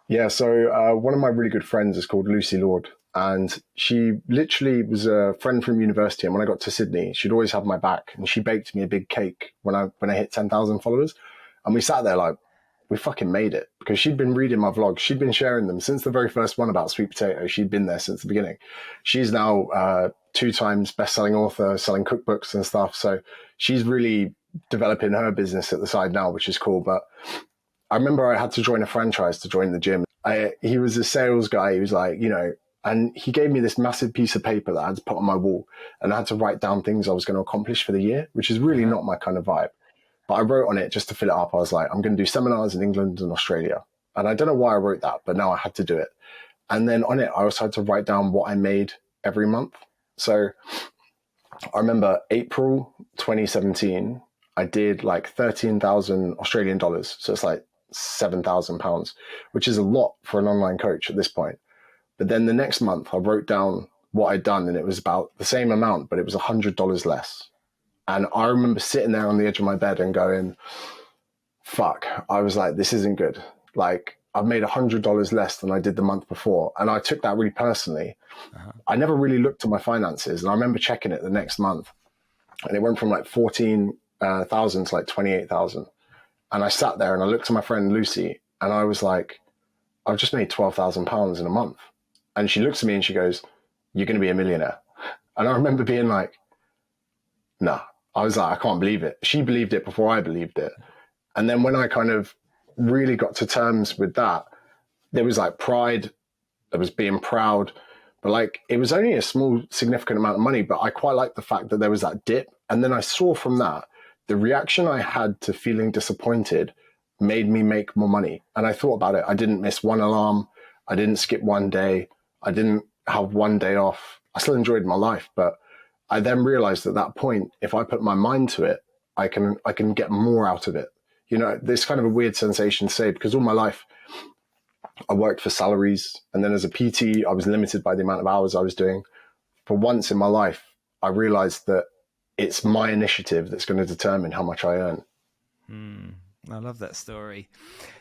Yeah, so one of my really good friends is called Lucy Lord, and she literally was a friend from university. And when I got to Sydney, she'd always have my back, and she baked me a big cake when I hit 10,000 followers. And we sat there like, we fucking made it, because she'd been reading my vlogs. She'd been sharing them since the very first one about sweet potato. She'd been there since the beginning. She's now 2 times best-selling author, selling cookbooks and stuff. So she's really developing her business at the side now, which is cool. But I remember I had to join a franchise to join the gym. He was a sales guy. He was like, and he gave me this massive piece of paper that I had to put on my wall, and I had to write down things I was going to accomplish for the year, which is really not my kind of vibe. But I wrote on it just to fill it up. I was like, I'm going to do seminars in England and Australia. And I don't know why I wrote that, but now I had to do it. And then on it, I also had to write down what I made every month. So I remember April 2017, I did like 13,000 Australian dollars. So it's like £7,000, which is a lot for an online coach at this point. But then the next month I wrote down what I'd done, and it was about the same amount, but it was $100 less. And I remember sitting there on the edge of my bed and going, fuck. I was like, this isn't good. Like, I've made $100 less than I did the month before. And I took that really personally. I never really looked at my finances. And I remember checking it the next month, and it went from like 14,000 to like 28,000. And I sat there and I looked at my friend Lucy, and I was like, I've just made £12,000 in a month. And she looks at me and she goes, you're going to be a millionaire. And I remember being like, nah. I was like, I can't believe it. She believed it before I believed it. And then when I kind of really got to terms with that, there was like pride, there was being proud, but like, it was only a small, significant amount of money, but I quite liked the fact that there was that dip. And then I saw from that, the reaction I had to feeling disappointed made me make more money. And I thought about it. I didn't miss one alarm. I didn't skip one day. I didn't have one day off. I still enjoyed my life, but I then realized at that point, if I put my mind to it, I can get more out of it. This kind of a weird sensation to say, because all my life I worked for salaries. And then as a PT, I was limited by the amount of hours I was doing. for once in my life, I realized that it's my initiative that's going to determine how much I earn. I love that story.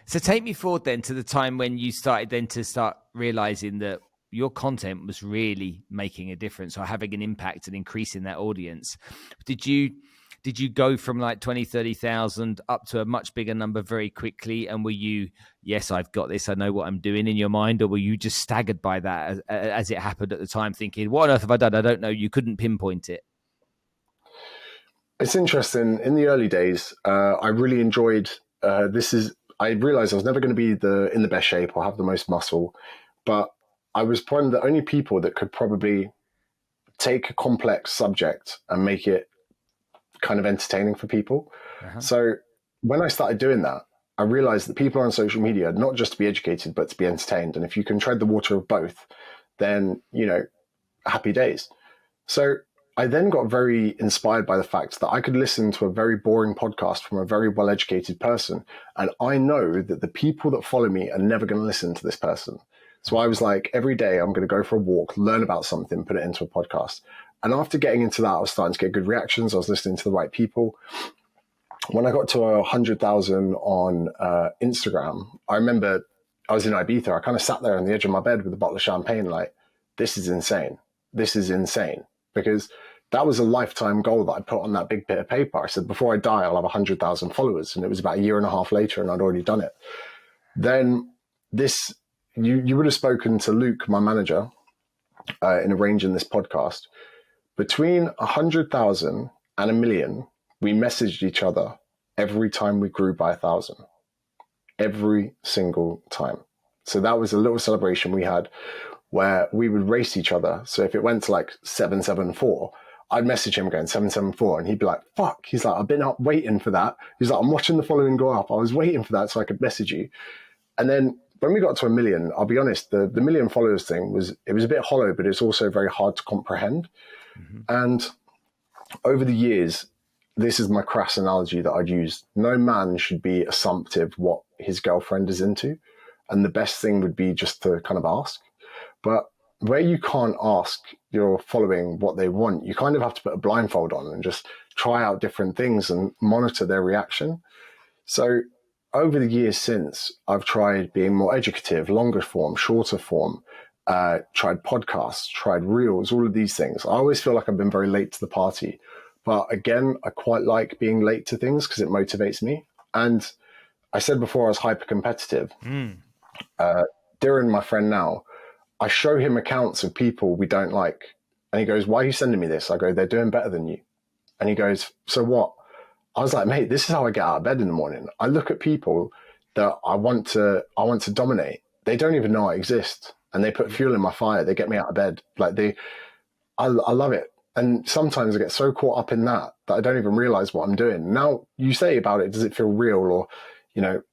So take me forward then to the time when you started then to start realizing that your content was really making a difference or having an impact and increasing that audience. Did you go from like 20, 30,000 up to a much bigger number very quickly? And were you, yes, I've got this, I know what I'm doing in your mind? Or were you just staggered by that as it happened at the time, thinking, what on earth have I done? I don't know. You couldn't pinpoint it. It's interesting. In the early days, I really enjoyed I realized I was never going to be in the best shape or have the most muscle, but I was one of the only people that could probably take a complex subject and make it kind of entertaining for people. Uh-huh. So when I started doing that, I realized that people are on social media not just to be educated, but to be entertained. And if you can tread the water of both, then, happy days. So I then got very inspired by the fact that I could listen to a very boring podcast from a very well-educated person. And I know that the people that follow me are never going to listen to this person. So I was like, every day I'm going to go for a walk, learn about something, put it into a podcast. And after getting into that, I was starting to get good reactions. I was listening to the right people. When I got to 100,000 on Instagram, I remember I was in Ibiza. I kind of sat there on the edge of my bed with a bottle of champagne like, this is insane. This is insane. Because that was a lifetime goal that I put on that big bit of paper. I said, before I die, I'll have 100,000 followers. And it was about a year and a half later, and I'd already done it. Then you would have spoken to Luke, my manager, in arranging this podcast. Between 100,000 and 1 million, we messaged each other every time we grew by 1,000. Every single time. So that was a little celebration we had where we would race each other. So if it went to like 774, I'd message him going 774, and he'd be like, fuck. He's like, I've been up waiting for that. He's like, I'm watching the following go up. I was waiting for that so I could message you. And then when we got to 1 million, I'll be honest, the 1 million followers thing was a bit hollow, but it's also very hard to comprehend. Mm-hmm. And over the years, this is my crass analogy that I'd use. No man should be assumptive what his girlfriend is into. And the best thing would be just to kind of ask. But where you can't ask your following what they want, you kind of have to put a blindfold on and just try out different things and monitor their reaction. So over the years since, I've tried being more educative, longer form, shorter form, tried podcasts, tried reels, all of these things. I always feel like I've been very late to the party. But again, I quite like being late to things because it motivates me. And I said before I was hyper competitive. Darren, my friend now, I show him accounts of people we don't like. And he goes, why are you sending me this? I go, they're doing better than you. And he goes, so what? I was like, mate, this is how I get out of bed in the morning. I look at people that I want to dominate. They don't even know I exist. And they put fuel in my fire. They get me out of bed. I love it. And sometimes I get so caught up in that I don't even realize what I'm doing. Now you say about it, does it feel real? Or,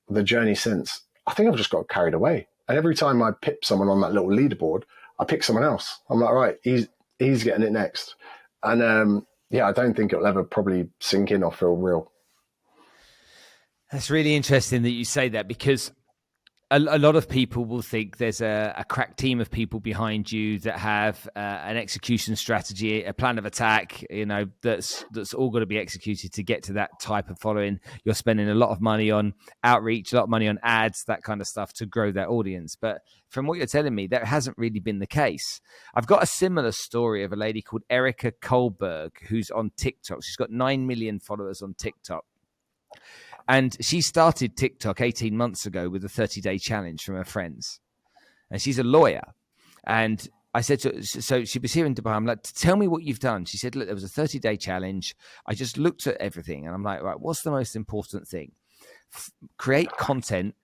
the journey since, I think I've just got carried away. And every time I pick someone on that little leaderboard, I pick someone else. I'm like, right, he's getting it next. And I don't think it'll ever probably sink in or feel real. That's really interesting that you say that, because a lot of people will think there's a crack team of people behind you that have an execution strategy, a plan of attack, that's all got to be executed to get to that type of following. You're spending a lot of money on outreach, a lot of money on ads, that kind of stuff to grow that audience. But from what you're telling me, that hasn't really been the case. I've got a similar story of a lady called Erica Kohlberg, who's on TikTok. She's got 9 million followers on TikTok. And she started TikTok 18 months ago with a 30-day challenge from her friends. And she's a lawyer. And I said to her, so she was here in Dubai. I'm like, tell me what you've done. She said, look, there was a 30-day challenge. I just looked at everything. And I'm like, right, what's the most important thing? Create content,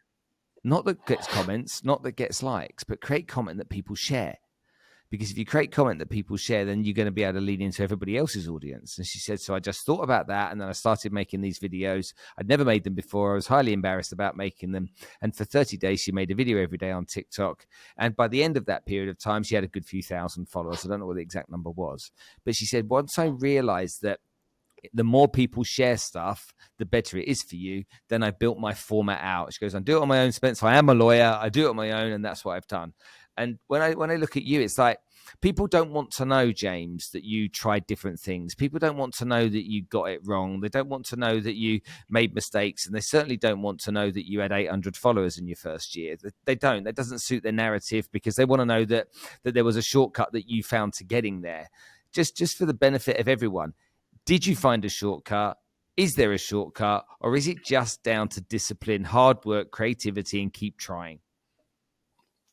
not that gets comments, not that gets likes, but create content that people share. Because if you create content that people share, then you're going to be able to lead into everybody else's audience. And she said, so I just thought about that. And then I started making these videos. I'd never made them before. I was highly embarrassed about making them. And for 30 days, she made a video every day on TikTok. And by the end of that period of time, she had a good few thousand followers. I don't know what the exact number was. But she said, once I realized that the more people share stuff, the better it is for you, then I built my format out. She goes, I do it on my own, Spence. I am a lawyer. I do it on my own. And that's what I've done. And when I look at you, it's like, people don't want to know, James, that you tried different things. People don't want to know that you got it wrong. They don't want to know that you made mistakes, and they certainly don't want to know that you had 800 followers in your first year. They don't. That doesn't suit their narrative, because they want to know that there was a shortcut that you found to getting there. Just for the benefit of everyone, did you find a shortcut? Is there a shortcut, or is it just down to discipline, hard work, creativity, and keep trying?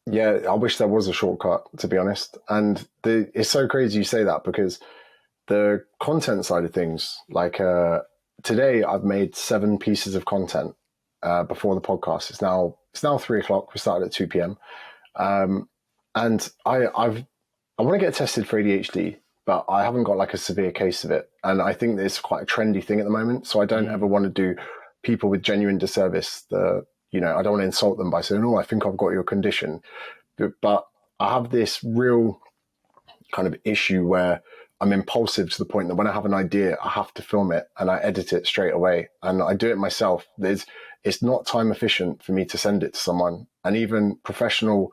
Yeah, I wish there was a shortcut, to be honest. And it's so crazy you say that, because the content side of things, like today I've made 7 pieces of content before the podcast. It's now 3:00. We started at 2 p.m. And I want to get tested for ADHD, but I haven't got like a severe case of it. And I think it's quite a trendy thing at the moment. So I don't ever want to do people with genuine disservice. I don't want to insult them by saying, "Oh, I think I've got your condition." But I have this real kind of issue where I'm impulsive to the point that when I have an idea, I have to film it and I edit it straight away. And I do it myself. It's not time efficient for me to send it to someone. And even professional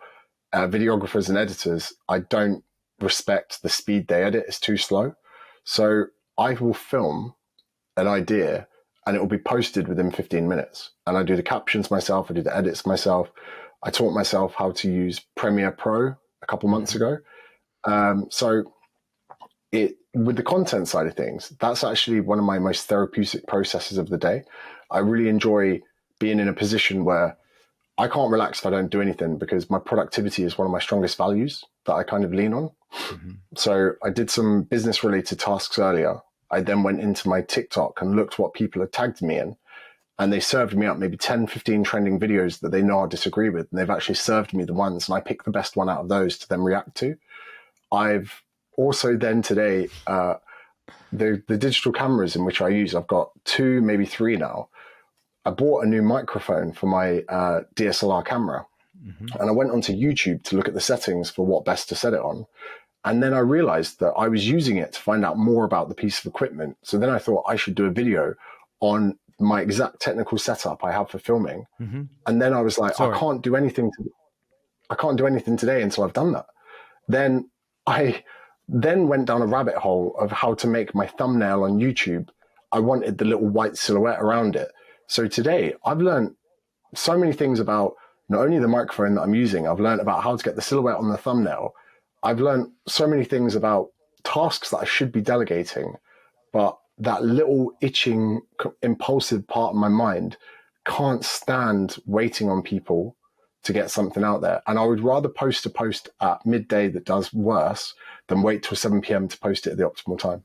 videographers and editors, I don't respect the speed they edit. It's too slow. So I will film an idea and it will be posted within 15 minutes. And I do the captions myself. I do the edits myself. I taught myself how to use Premiere Pro a couple months ago. So with the content side of things, that's actually one of my most therapeutic processes of the day. I really enjoy being in a position where I can't relax if I don't do anything, because my productivity is one of my strongest values that I kind of lean on. So I did some business related tasks earlier. I then went into my TikTok and looked what people had tagged me in. And they served me up maybe 10, 15 trending videos that they know I disagree with. And they've actually served me the ones, and I picked the best one out of those to then react to. I've also then today, the digital cameras in which I use, I've got 2, maybe 3 now. I bought a new microphone for my DSLR camera. And I went onto YouTube to look at the settings for what best to set it on. And then I realized that I was using it to find out more about the piece of equipment. So then I thought I should do a video on my exact technical setup I have for filming. And then I was like, I can't do anything today until I've done that. Then I went down a rabbit hole of how to make my thumbnail on YouTube. I wanted the little white silhouette around it. So today I've learned so many things about not only the microphone that I'm using, I've learned about how to get the silhouette on the thumbnail. I've learned so many things about tasks that I should be delegating, but that little itching, impulsive part of my mind can't stand waiting on people to get something out there. And I would rather post a post at midday that does worse than wait till 7 p.m. to post it at the optimal time.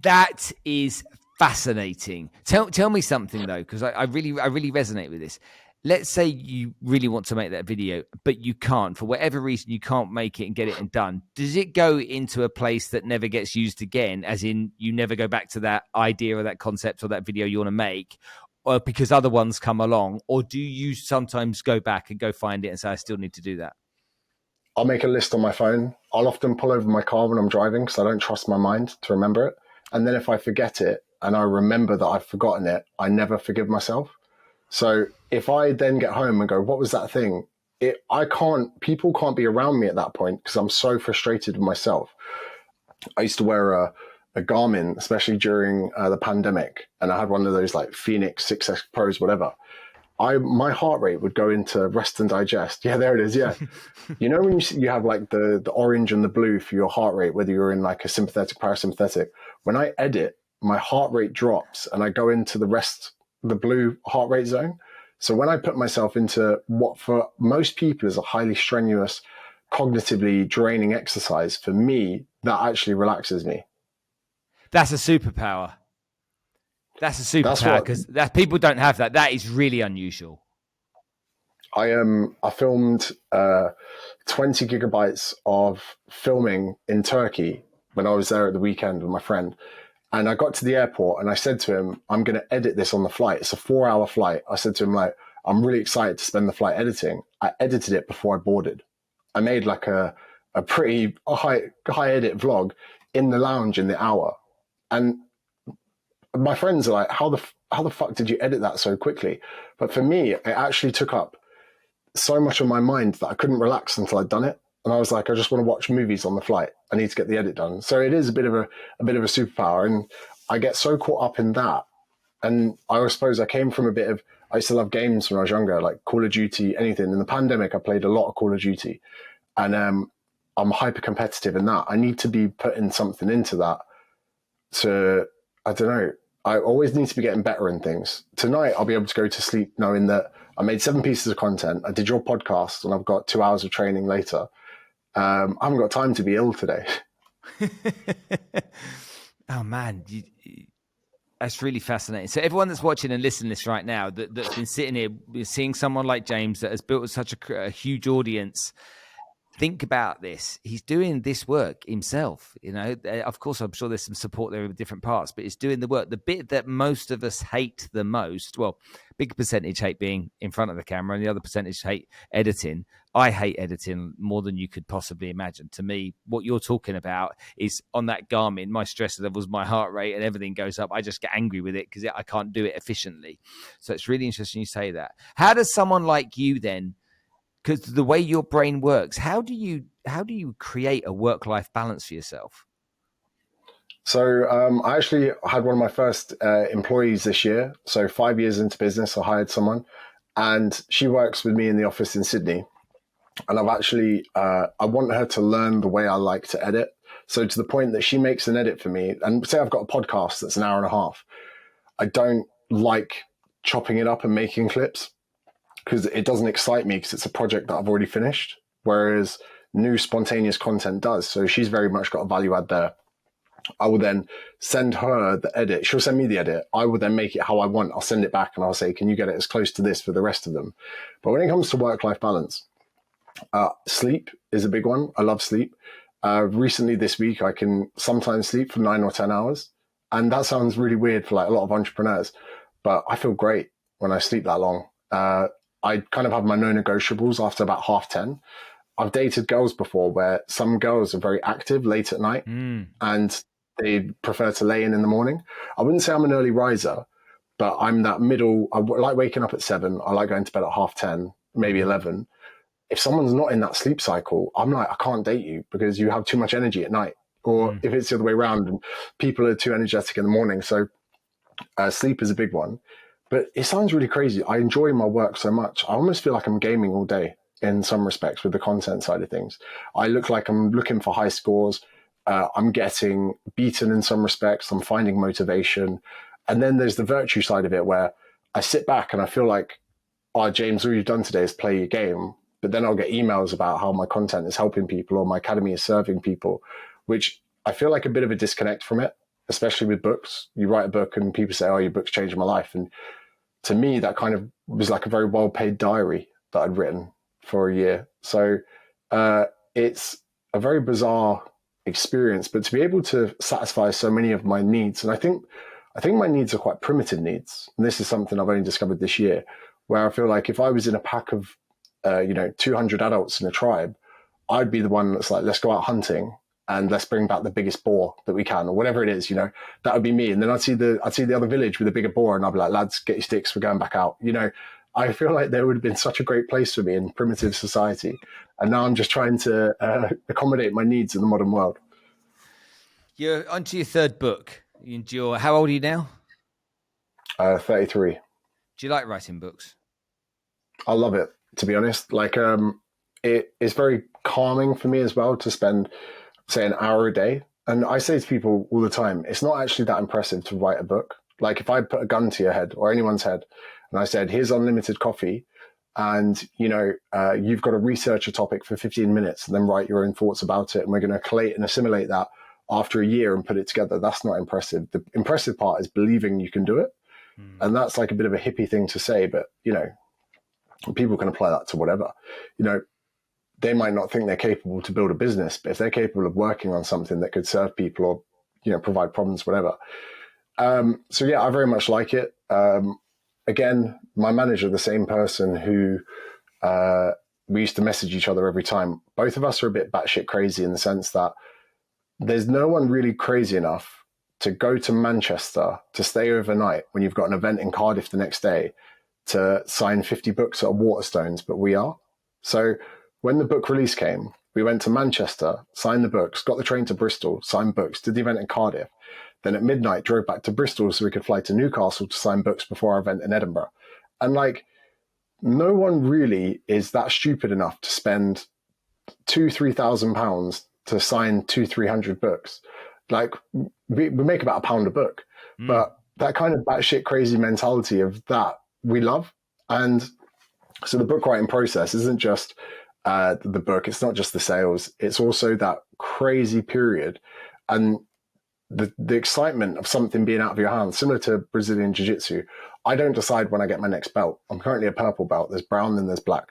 That is fascinating. Tell me something though, because I really resonate with this. Let's say you really want to make that video, but you can't, for whatever reason, you can't make it and get it done. Does it go into a place that never gets used again, as in you never go back to that idea or that concept or that video you want to make, or because other ones come along? Or do you sometimes go back and go find it and say, I still need to do that? I'll make a list on my phone. I'll often pull over my car when I'm driving because I don't trust my mind to remember it. And then if I forget it and I remember that I've forgotten it, I never forgive myself. So if I then get home and go, what was that thing? People can't be around me at that point because I'm so frustrated with myself. I used to wear a Garmin, especially during the pandemic. And I had one of those like Phoenix 6S Pros, whatever. My heart rate would go into rest and digest. Yeah, there it is. Yeah. You know, when you have like the orange and the blue for your heart rate, whether you're in like a sympathetic, parasympathetic, when I edit, my heart rate drops and I go into the blue heart rate zone. So when I put myself into what for most people is a highly strenuous, cognitively draining exercise, for me, that actually relaxes me. That's a superpower. That's a superpower, because people don't have that. That is really unusual. I filmed 20 gigabytes of filming in Turkey when I was there at the weekend with my friend. And I got to the airport and I said to him, I'm going to edit this on the flight. It's a 4-hour flight. I said to him, like, I'm really excited to spend the flight editing. I edited it before I boarded. I made like a pretty high edit vlog in the lounge in the hour. And my friends are like, how the fuck did you edit that so quickly? But for me, it actually took up so much of my mind that I couldn't relax until I'd done it. And I was like, I just want to watch movies on the flight. I need to get the edit done. So it is a bit of a superpower. And I get so caught up in that. And I suppose I came from I used to love games when I was younger, like Call of Duty, anything. In the pandemic, I played a lot of Call of Duty. And I'm hyper competitive in that. I need to be putting something into that to, I don't know, I always need to be getting better in things. Tonight, I'll be able to go to sleep knowing that I made 7 pieces of content. I did your podcast and I've got 2 hours of training later. I haven't got time to be ill today. Oh man, that's really fascinating. So everyone that's watching and listening to this right now, that's been sitting here, seeing someone like James that has built such a huge audience, think about this. He's doing this work himself. Of course, I'm sure there's some support there in different parts, but he's doing the work. The bit that most of us hate the most, well, big percentage hate being in front of the camera, and the other percentage hate editing. I hate editing more than you could possibly imagine. To me, what you're talking about is on that Garmin, my stress levels, my heart rate, and everything goes up. I just get angry with it because I can't do it efficiently. So it's really interesting you say that. How does someone like you then, because the way your brain works, how do you create a work-life balance for yourself? So I actually had one of my first employees this year. So 5 years into business, I hired someone, and she works with me in the office in Sydney. And I've actually, I want her to learn the way I like to edit. So to the point that she makes an edit for me, and say I've got a podcast that's an hour and a half. I don't like chopping it up and making clips because it doesn't excite me because it's a project that I've already finished. Whereas new spontaneous content does. So she's very much got a value add there. I will then send her the edit. She'll send me the edit. I will then make it how I want. I'll send it back and I'll say, can you get it as close to this for the rest of them? But when it comes to work-life balance, sleep is a big one. I love sleep. Recently this week, I can sometimes sleep for 9 or 10 hours. And that sounds really weird for like a lot of entrepreneurs, but I feel great when I sleep that long. I kind of have my no-negotiables after about 10:30. I've dated girls before where some girls are very active late at night and they prefer to lay in the morning. I wouldn't say I'm an early riser, but I'm that middle. I like waking up at 7. I like going to bed at 10:30, maybe 11. If someone's not in that sleep cycle, I'm like, I can't date you because you have too much energy at night. Or if it's the other way around and people are too energetic in the morning. So sleep is a big one. But it sounds really crazy. I enjoy my work so much. I almost feel like I'm gaming all day in some respects with the content side of things. I look like I'm looking for high scores. I'm getting beaten in some respects. I'm finding motivation. And then there's the virtue side of it where I sit back and I feel like, oh, James, all you've done today is play your game. But then I'll get emails about how my content is helping people or my academy is serving people, which I feel like a bit of a disconnect from it, especially with books. You write a book and people say, oh, your book's changed my life. And to me, that kind of was like a very well-paid diary that I'd written for a year. So it's a very bizarre experience, but to be able to satisfy so many of my needs, and I think my needs are quite primitive needs. And this is something I've only discovered this year, where I feel like if I was in a pack of 200 adults in a tribe, I'd be the one that's like, let's go out hunting and let's bring back the biggest boar that we can, or whatever it is, that would be me. And then I'd see the other village with a bigger boar and I'd be like, lads, get your sticks, we're going back out. I feel like there would have been such a great place for me in primitive society. And now I'm just trying to accommodate my needs in the modern world. You're onto your third book. How old are you now? 33. Do you like writing books? I love it, to be honest. Like, it's very calming for me as well to spend, say, an hour a day. And I say to people all the time, it's not actually that impressive to write a book. Like if I put a gun to your head or anyone's head and I said, here's unlimited coffee and, you've got to research a topic for 15 minutes and then write your own thoughts about it. And we're going to collate and assimilate that after a year and put it together. That's not impressive. The impressive part is believing you can do it. And that's like a bit of a hippie thing to say, but, people can apply that to whatever. They might not think they're capable to build a business, but if they're capable of working on something that could serve people or, provide problems, whatever. So yeah, I very much like it. Again, my manager, the same person who we used to message each other every time. Both of us are a bit batshit crazy in the sense that there's no one really crazy enough to go to Manchester to stay overnight when you've got an event in Cardiff the next day to sign 50 books at Waterstones, but we are. So when the book release came, We went to Manchester, signed the books, got the train to Bristol, signed books, did the event in Cardiff. Then at midnight, drove back to Bristol so we could fly to Newcastle to sign books before our event in Edinburgh. And like, no one really is that stupid enough to spend £2,000-3,000 to sign 200-300 books. Like, we make about £1 a book, but that kind of batshit crazy mentality of that we love. And so the book writing process isn't just the book, it's not just the sales, it's also that crazy period and the excitement of something being out of your hands, similar to Brazilian Jiu-Jitsu. I don't decide when I get my next belt. I'm currently a purple belt. There's brown and there's black.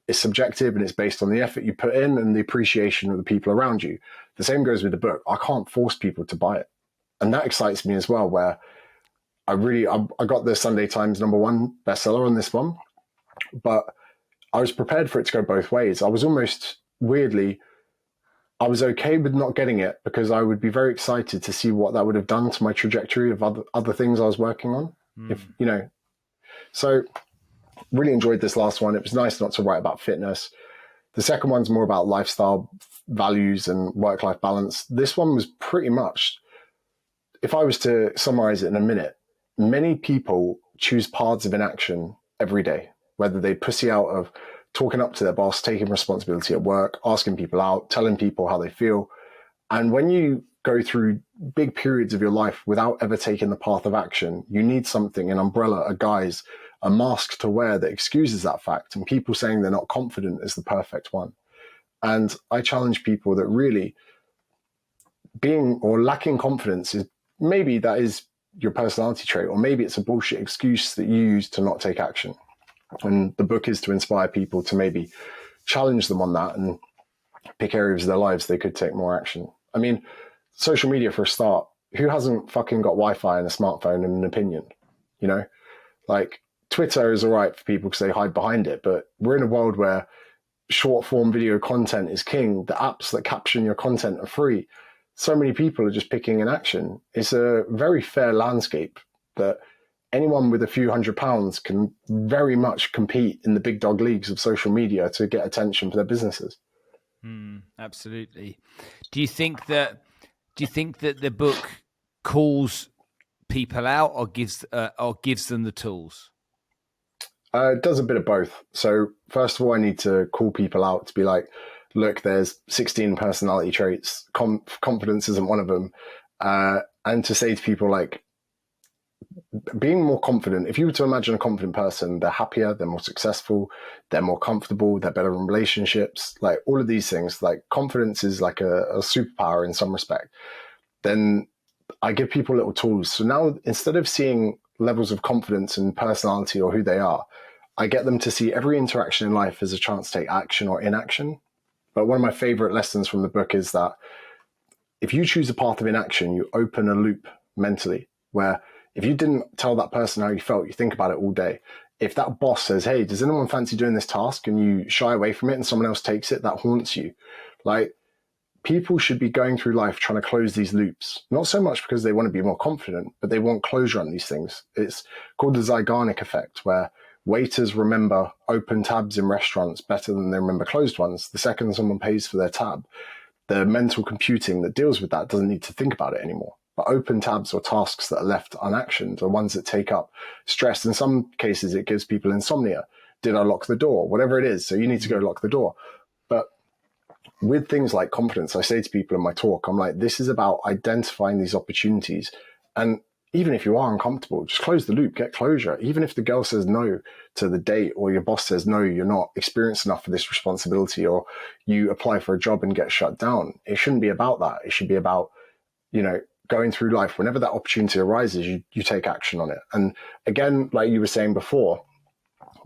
It's subjective and it's based on the effort you put in and the appreciation of the people around you. The same goes with the book. I can't force people to buy it. And that excites me as well, where I got the Sunday Times #1 bestseller on this one, but I was prepared for it to go both ways. I was almost weirdly, I was okay with not getting it because I would be very excited to see what that would have done to my trajectory of other things I was working on. If you know, so really enjoyed this last one. It was nice not to write about fitness. The second one's more about lifestyle values and work-life balance. This one was pretty much, if I was to summarize it in a minute, many people choose paths of inaction every day, whether they pussy out of talking up to their boss, taking responsibility at work, asking people out, telling people how they feel. And when you go through big periods of your life without ever taking the path of action, you need something, an umbrella, a guise, a mask to wear that excuses that fact. And people saying they're not confident is the perfect one. And I challenge people that really being or lacking confidence is maybe that is your personality trait, or maybe it's a bullshit excuse that you use to not take action. And the book is to inspire people to maybe challenge them on that and pick areas of their lives they could take more action. I mean, social media for a start, who hasn't fucking got Wi-Fi and a smartphone and an opinion? You know, like Twitter is all right for people because they hide behind it, but we're in a world where short form video content is king. The apps that caption your content are free. So many people are just picking an action. It's a very fair landscape that anyone with a few £100 can very much compete in the big dog leagues of social media to get attention for their businesses. Absolutely. Do you think that the book calls people out or gives them the tools? It does a bit of both. So first of all, I need to call people out to be like, look, there's 16 personality traits. Confidence isn't one of them. And to say to people like, being more confident, if you were to imagine a confident person, they're happier, they're more successful, they're more comfortable, they're better in relationships, like all of these things. Like confidence is like a superpower in some respect. Then I give people little tools. So now instead of seeing levels of confidence and personality or who they are, I get them to see every interaction in life as a chance to take action or inaction. But one of my favorite lessons from the book is that if you choose a path of inaction, you open a loop mentally where if you didn't tell that person how you felt, you think about it all day. If that boss says, hey, does anyone fancy doing this task? And you shy away from it and someone else takes it, that haunts you. Like, people should be going through life trying to close these loops, not so much because they want to be more confident, but they want closure on these things. It's called the Zeigarnik effect, where waiters remember open tabs in restaurants better than they remember closed ones. The second someone pays for their tab, the mental computing that deals with that doesn't need to think about it anymore. But open tabs or tasks that are left unactioned are ones that take up stress. In some cases, it gives people insomnia. Did I lock the door? Whatever it is. So you need to go lock the door. But with things like confidence, I say to people in my talk, I'm like, this is about identifying these opportunities. And even if you are uncomfortable, just close the loop, get closure. Even if the girl says no to the date, or your boss says, no, you're not experienced enough for this responsibility, or you apply for a job and get shut down. It shouldn't be about that. It should be about, going through life. Whenever that opportunity arises, you take action on it. And again, like you were saying before,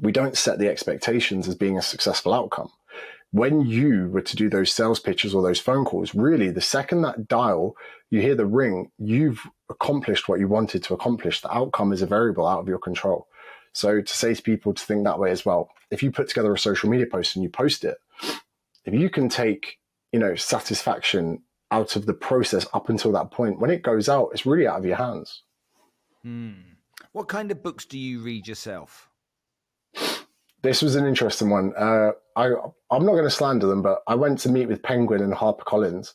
we don't set the expectations as being a successful outcome. When you were to do those sales pitches or those phone calls, really the second that dial, you hear the ring, you've accomplished what you wanted to accomplish. The outcome is a variable out of your control. So to say to people to think that way as well, if you put together a social media post and you post it, if you can take, satisfaction out of the process up until that point, when it goes out, it's really out of your hands. What kind of books do you read yourself? This was an interesting one. I'm not going to slander them, but I went to meet with Penguin and HarperCollins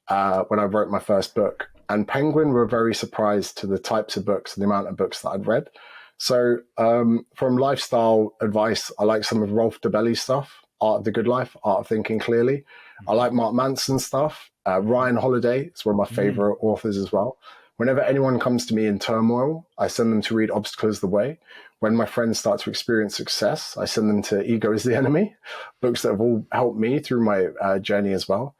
when I wrote my first book. And Penguin were very surprised to the types of books and the amount of books that I'd read. So from lifestyle advice, I like some of Rolf Dobelli's stuff, Art of the Good Life, Art of Thinking Clearly. I like Mark Manson's stuff. Ryan Holiday is one of my favorite authors as well. Whenever anyone comes to me in turmoil, I send them to read Obstacle is the Way. When my friends start to experience success, I send them to Ego is the Enemy, books that have all helped me through my journey as well.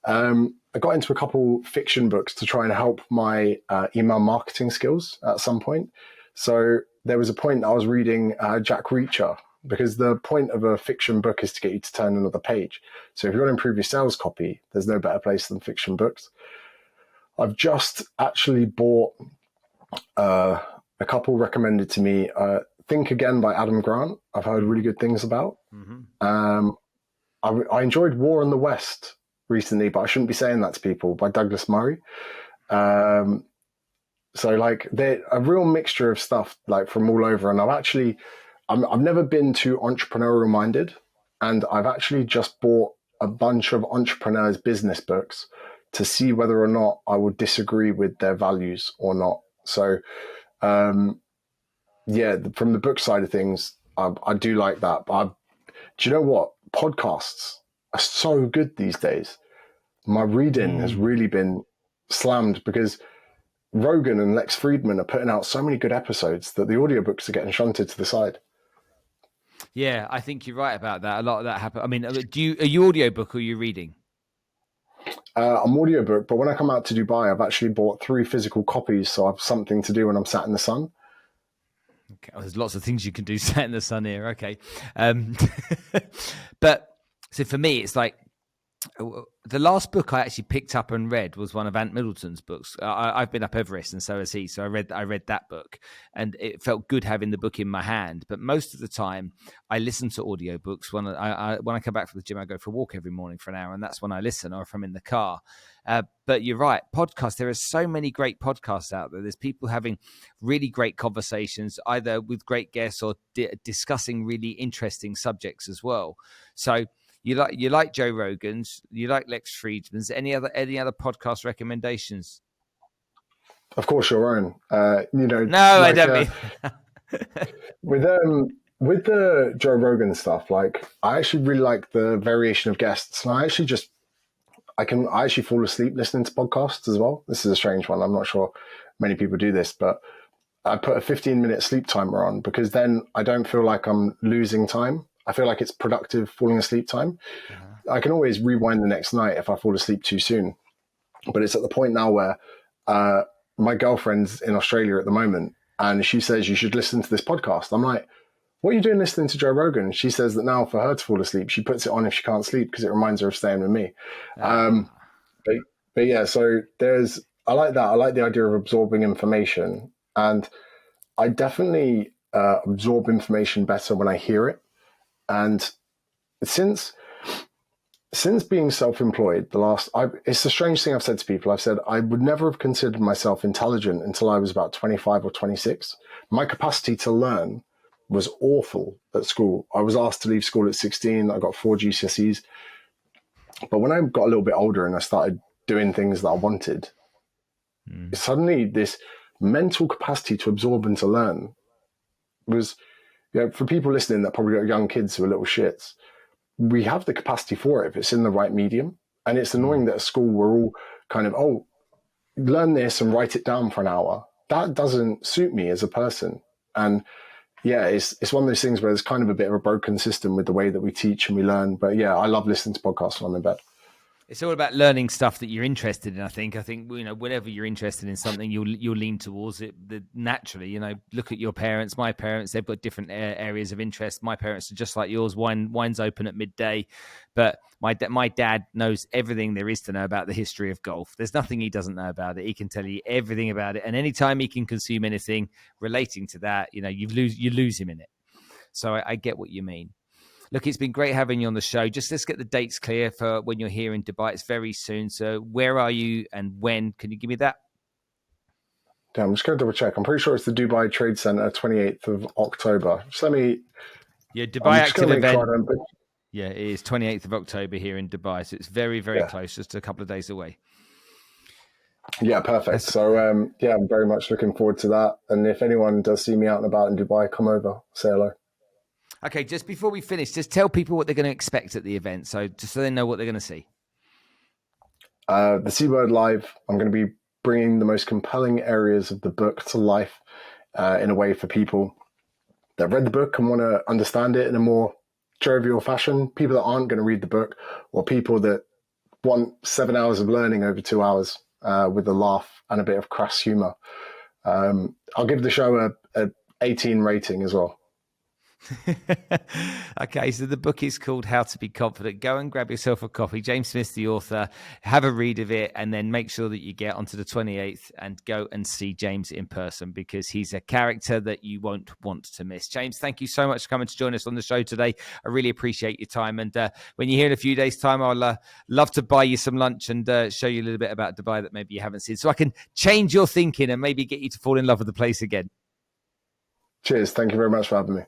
I got into a couple fiction books to try and help my email marketing skills at some point. So there was a point I was reading Jack Reacher, because the point of a fiction book is to get you to turn another page. So if you want to improve your sales copy, there's no better place than fiction books. I've just actually bought a couple recommended to me. Think Again by Adam Grant. I've heard really good things about. I enjoyed War in the West recently, but I shouldn't be saying that to people, by Douglas Murray. So like they're a real mixture of stuff like from all over. And I've never been too entrepreneurial minded, and I've actually just bought a bunch of entrepreneurs' business books to see whether or not I would disagree with their values or not. So, from the book side of things, I do like that. But do you know what? Podcasts are so good these days. My reading has really been slammed because Rogan and Lex Friedman are putting out so many good episodes that the audiobooks are getting shunted to the side. Yeah, I think you're right about that. A lot of that happens. I mean, are you audiobook or are you reading? I'm audiobook, but when I come out to Dubai, I've actually bought 3 physical copies, so I've something to do when I'm sat in the sun. Okay, well, there's lots of things you can do sat in the sun here. Okay, but so for me, it's like the last book I actually picked up and read was one of Ant Middleton's books. I've been up Everest, and so has he. So I read that book, and it felt good having the book in my hand. But most of the time, I listen to audiobooks. When I come back from the gym, I go for a walk every morning for an hour, and that's when I listen, or if I'm in the car. But you're right, podcasts. There are so many great podcasts out there. There's people having really great conversations, either with great guests or discussing really interesting subjects as well. So. You like Joe Rogan's, you like Lex Friedman's. Any other podcast recommendations? Of course, your own. No, I don't mean with the Joe Rogan stuff. Like, I actually really like the variation of guests, and I actually fall asleep listening to podcasts as well. This is a strange one. I'm not sure many people do this, but I put a 15-minute sleep timer on because then I don't feel like I'm losing time. I feel like it's productive falling asleep time. I can always rewind the next night if I fall asleep too soon. But it's at the point now where my girlfriend's in Australia at the moment, and she says, you should listen to this podcast. I'm like, what are you doing listening to Joe Rogan? She says that now for her to fall asleep, she puts it on if she can't sleep because it reminds her of staying with me. But yeah, so I like that. I like the idea of absorbing information. And I definitely absorb information better when I hear it. And since being self-employed, it's a strange thing I've said to people. I've said I would never have considered myself intelligent until I was about 25 or 26. My capacity to learn was awful at school. I was asked to leave school at 16. I got 4 GCSEs. But when I got a little bit older and I started doing things that I wanted, suddenly this mental capacity to absorb and to learn was, for people listening that probably got young kids who are little shits, we have the capacity for it if it's in the right medium. And it's annoying that at school we're all kind of, learn this and write it down for an hour. That doesn't suit me as a person. And yeah, it's one of those things where there's kind of a bit of a broken system with the way that we teach and we learn. But yeah, I love listening to podcasts when I'm in bed. It's all about learning stuff that you're interested in. I think whenever you're interested in something, you'll lean towards it naturally. Look at your parents. My parents, they've got different areas of interest. My parents are just like yours. Wine's open at midday, but my dad knows everything there is to know about the history of golf. There's nothing he doesn't know about it. He can tell you everything about it, and anytime he can consume anything relating to that, you lose him in it. So I get what you mean. Look, it's been great having you on the show. Just let's get the dates clear for when you're here in Dubai. It's very soon. So where are you and when? Can you give me that? Damn, I'm just going to double check. I'm pretty sure it's the Dubai Trade Center, 28th of October. Just let me Yeah, I'm Dubai just Active going to make sure event. I don't. Yeah, it is 28th of October here in Dubai. So it's very, very Yeah, close, just a couple of days away. yeah, perfect. That's So yeah, I'm very much looking forward to that. And if anyone does see me out and about in Dubai, come over, say hello. okay. Just before we finish, just tell people what they're going to expect at the event. So just so they know what they're going to see. The Seabird Live, I'm going to be bringing the most compelling areas of the book to life in a way for people that read the book and want to understand it in a more jovial fashion, people that aren't going to read the book, or people that want 7 hours of learning over 2 hours with a laugh and a bit of crass humor. I'll give the show a 18 rating as well. Okay, so the book is called How to Be Confident. Go and grab yourself a copy. James Smith's the author. Have a read of it, and then make sure that you get onto the 28th and go and see James in person, because he's a character that you won't want to miss. James, thank you so much for coming to join us on the show today. I really appreciate your time. And when you're here in a few days' time, I'll love to buy you some lunch and show you a little bit about Dubai that maybe you haven't seen, so I can change your thinking and maybe get you to fall in love with the place again. Cheers. Thank you very much for having me.